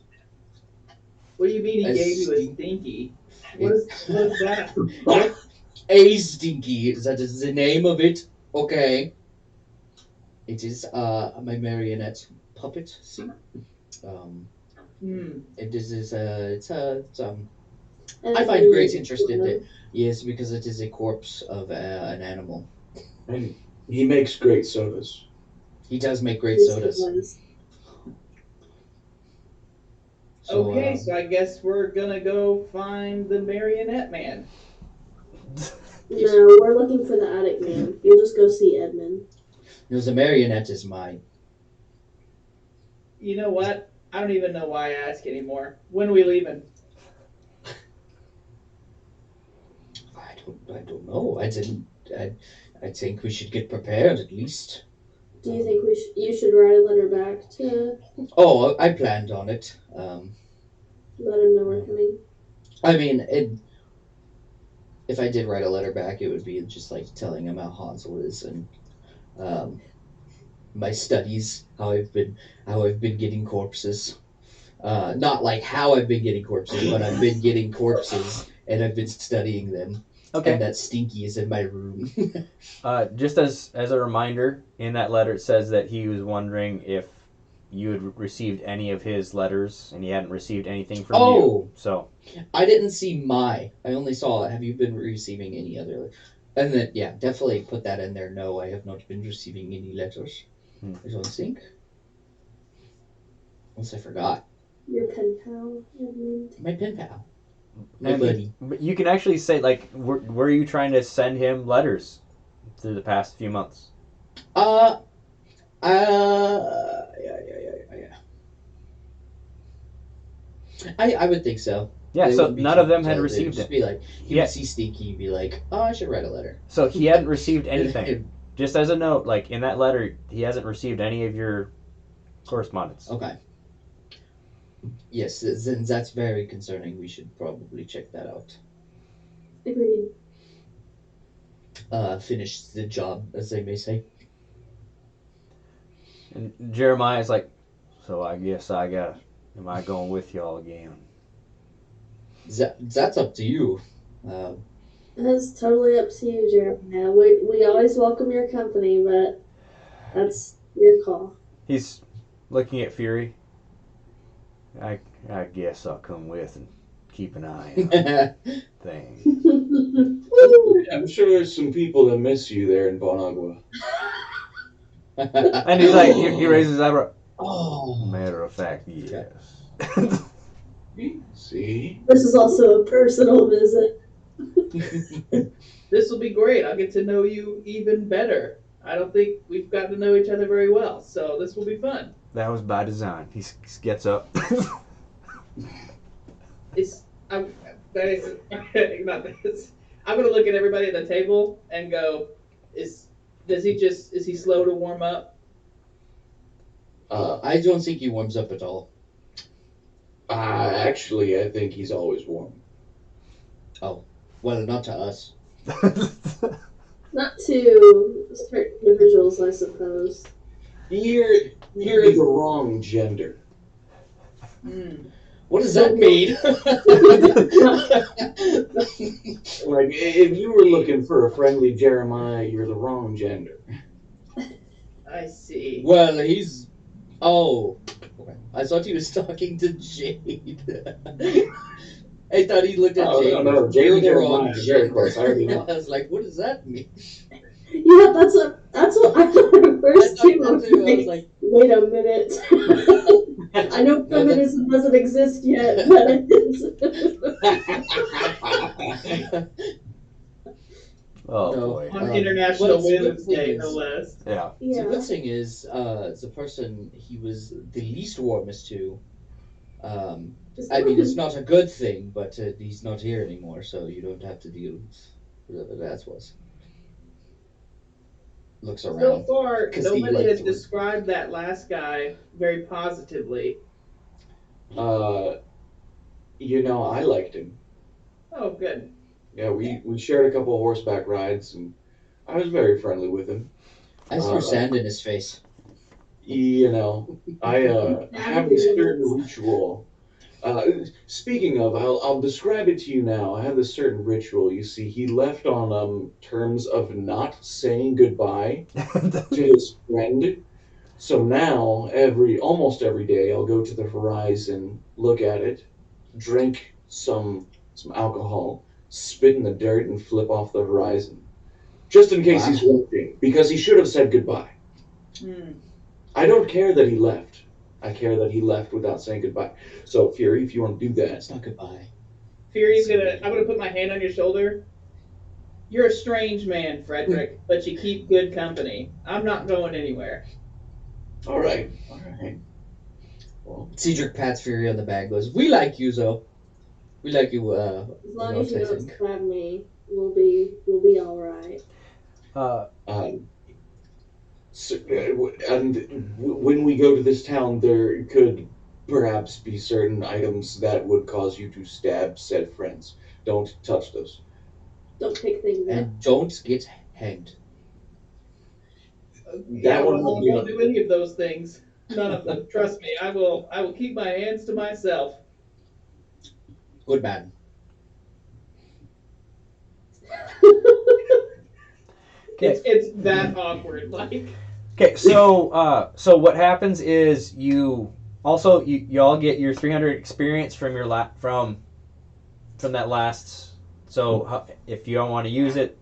What do you mean he A gave you a stink- stinky? What is that? A stinky. That is the name of it. Okay. It is my marionette puppet. See. It is I find great interest in it. Yes, because it is a corpse of an animal. And he makes great sodas. He does make great Yes, sodas. it was. So, Okay, so I guess we're gonna go find the marionette man. No, we're looking for the attic man. You'll just go see Edmund. the marionette is mine. You know what? I don't even know why I ask anymore. When are we leaving? I don't know. I think we should get prepared at least Do you think you should write a letter back to Oh, I planned on it. let him know we're coming? I mean, if I did write a letter back, it would be just like telling him how Hansel is and um, my studies, how I've been getting corpses. Not like how I've been getting corpses, but I've been getting corpses and I've been studying them. Okay. And that Stinky is in my room. Just as a reminder, in that letter it says that he was wondering if you had received any of his letters, and he hadn't received anything from you. Oh, So I didn't see I only saw, have you been receiving any other? And then, yeah, definitely put that in there. No, I have not been receiving any letters. I don't think. Unless I forgot. Your pen pal, Edmund. My pen pal. My And- buddy. but you can actually say, like, were you trying to send him letters through the past few months? Yeah. I would think so. Yeah, They so wouldn't be none of them cheap, had so they'd received just it. Be like, he Yeah. would see Stinky and be like, oh, I should write a letter. So he hadn't received anything. Just as a note, like, in that letter, he hasn't received any of your correspondence. Okay. Yes, since that's very concerning, we should probably check that out. Agreed. Finish the job, as they may say. And Jeremiah's like, so I guess am I going with y'all again? That's up to you. That's totally up to you, Jeremiah. We always welcome your company, but that's your call. He's looking at Fury. I guess I'll come with and keep an eye on things. I'm sure there's some people that miss you there in Bonagua. And he's like, he raises his eyebrow. Oh. Matter of fact, yes. See? This is also a personal visit. This will be great. I'll get to know you even better. I don't think we've got to know each other very well, so this will be fun. That was by design. He gets up. Not this. I'm gonna look at everybody at the table and go, is he slow to warm up? I don't think he warms up at all. Actually, I think he's always warm. Well, not to us. Not to certain individuals, I suppose. You're the wrong gender. What does that mean? Like, if you were looking for a friendly Jeremiah, you're the wrong gender. I see. Well, he's. Oh. Okay. I thought he was talking to Jade. I thought he looked at Jade. No, Jade You're and the Jeremiah wrong are very gender. close. I already know. I was like, what does that mean? Yeah, that's what I thought at I first thought too. I that was too. I was like, like, wait a minute. I know feminism doesn't exist yet, but it is. Oh No. boy. On Um, International what's the Women's thing Day, is- no less. Yeah. The Yeah. good thing is, the person he was the least warmest to. I mean, it's not a good thing, but he's not here anymore, so you don't have to deal with whatever that was. Looks So around. far, 'Cause he nobody liked has to- described that last guy very positively. I liked him. Oh, good. Yeah, we shared a couple of horseback rides, and I was very friendly with him. I threw sand in his face. I have this certain ritual. Speaking of, I'll describe it to you now. I have this certain ritual. You see, he left on terms of not saying goodbye to his friend. So now, almost every day, I'll go to the horizon, look at it, drink some alcohol, spit in the dirt, and flip off the horizon. Just in case he's watching, because he should have said goodbye. I don't care that he left. I care that he left without saying goodbye. So, Fury, if you want to do that. It's not goodbye. I'm gonna put my hand on your shoulder. You're a strange man, Frederick, but you keep good company. I'm not going anywhere. All right. Well, Cedric pats Fury on the back, goes, "We like you, Zo. We like you." As long as you I don't think. stab me, we'll be all right. Uh, when we go to this town, there could perhaps be certain items that would cause you to stab said friends. Don't touch those. Don't pick things up. And don't get hanged. Yeah, That one well, I would be won't do any of those things. None of them. Trust me. I will. I will keep my hands to myself. Good man. Okay. It's that awkward. Like, Okay, so what happens is you all get your 300 experience from your from that last. So if you don't want to use it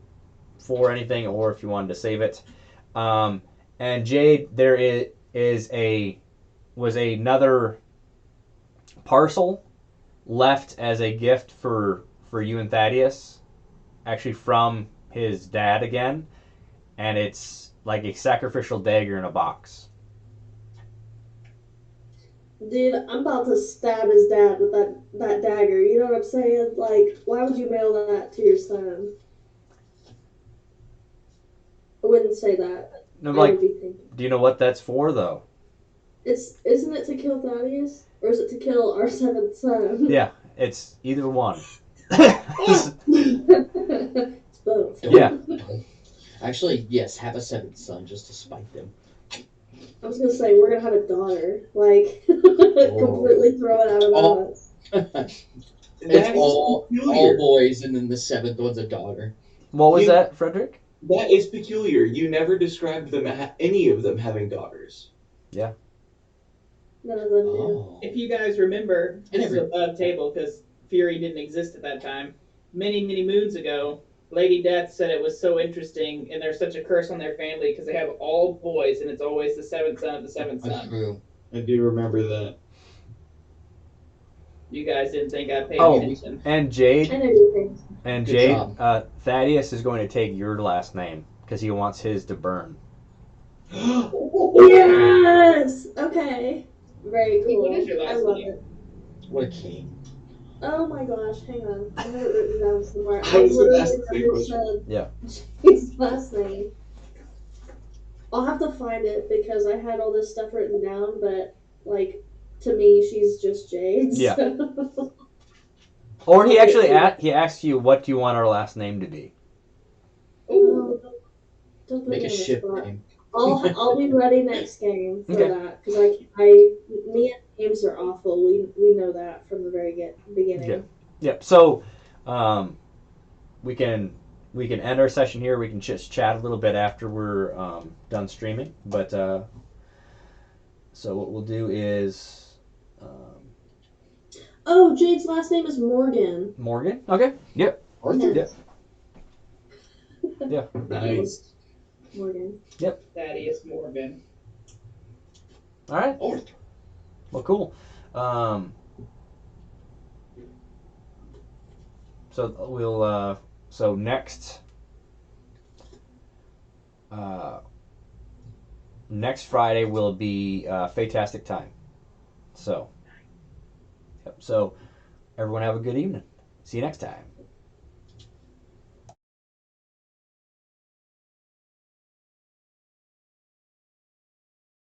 for anything, or if you wanted to save it, and Jade, there was another parcel left as a gift for you and Thaddeus, actually from his dad again, and it's like a sacrificial dagger in a box. Dude, I'm about to stab his dad with that dagger. You know what I'm saying? Like, why would you mail that to your son? I wouldn't say that. No, I like, would be thinking. do you know what that's for though? Isn't it to kill Thaddeus? Or is it to kill our seventh son? Yeah, it's either one. It's both. Yeah. Actually, yes, have a seventh son just to spite them. I was gonna say we're gonna have a daughter. Like completely throw it out of Oh. us. It's is all peculiar. boys, and then the seventh one's a daughter. What was You- that, Frederick? That is peculiar. You never described them any of them having daughters. None of them do. Oh. if you guys remember, this is Every- above table because Fury didn't exist at that time. Many, many moons ago, Lady Death said it was so interesting, and there's such a curse on their family because they have all boys, and it's always the seventh son of the seventh That's son. true. I do remember that. You guys didn't think I paid Oh. attention. And I Jade, know your things. and Good Jade, job. Thaddeus is going to take your last name because he wants his to burn. Yes. Okay. Very cool. What is your last I love name? it. What a king. Oh my gosh, hang on. I have it written down somewhere. I was gonna ask the literally same never question. said Yeah. his last name. I'll have to find it because I had all this stuff written down, but like to me, she's just Jade. Yeah. so- Or he actually he asks you, what do you want our last name to be? Ooh, Oh, don't put Make me a on the ship spot. name. I'll be ready next game for Okay. that because me and games are awful. We know that from the very beginning. Yeah. Yep. So, we can end our session here. We can just chat a little bit after we're done streaming. But so what we'll do is Oh, Jade's last name is Morgan. Morgan. Okay. Yep. Arthur. Yeah. Nice. Morgan. Thaddeus Morgan. All right. Arthur. Well, cool. So we'll so next next Friday will be Fatastic Time. So, yep. So everyone have a good evening. See you next time.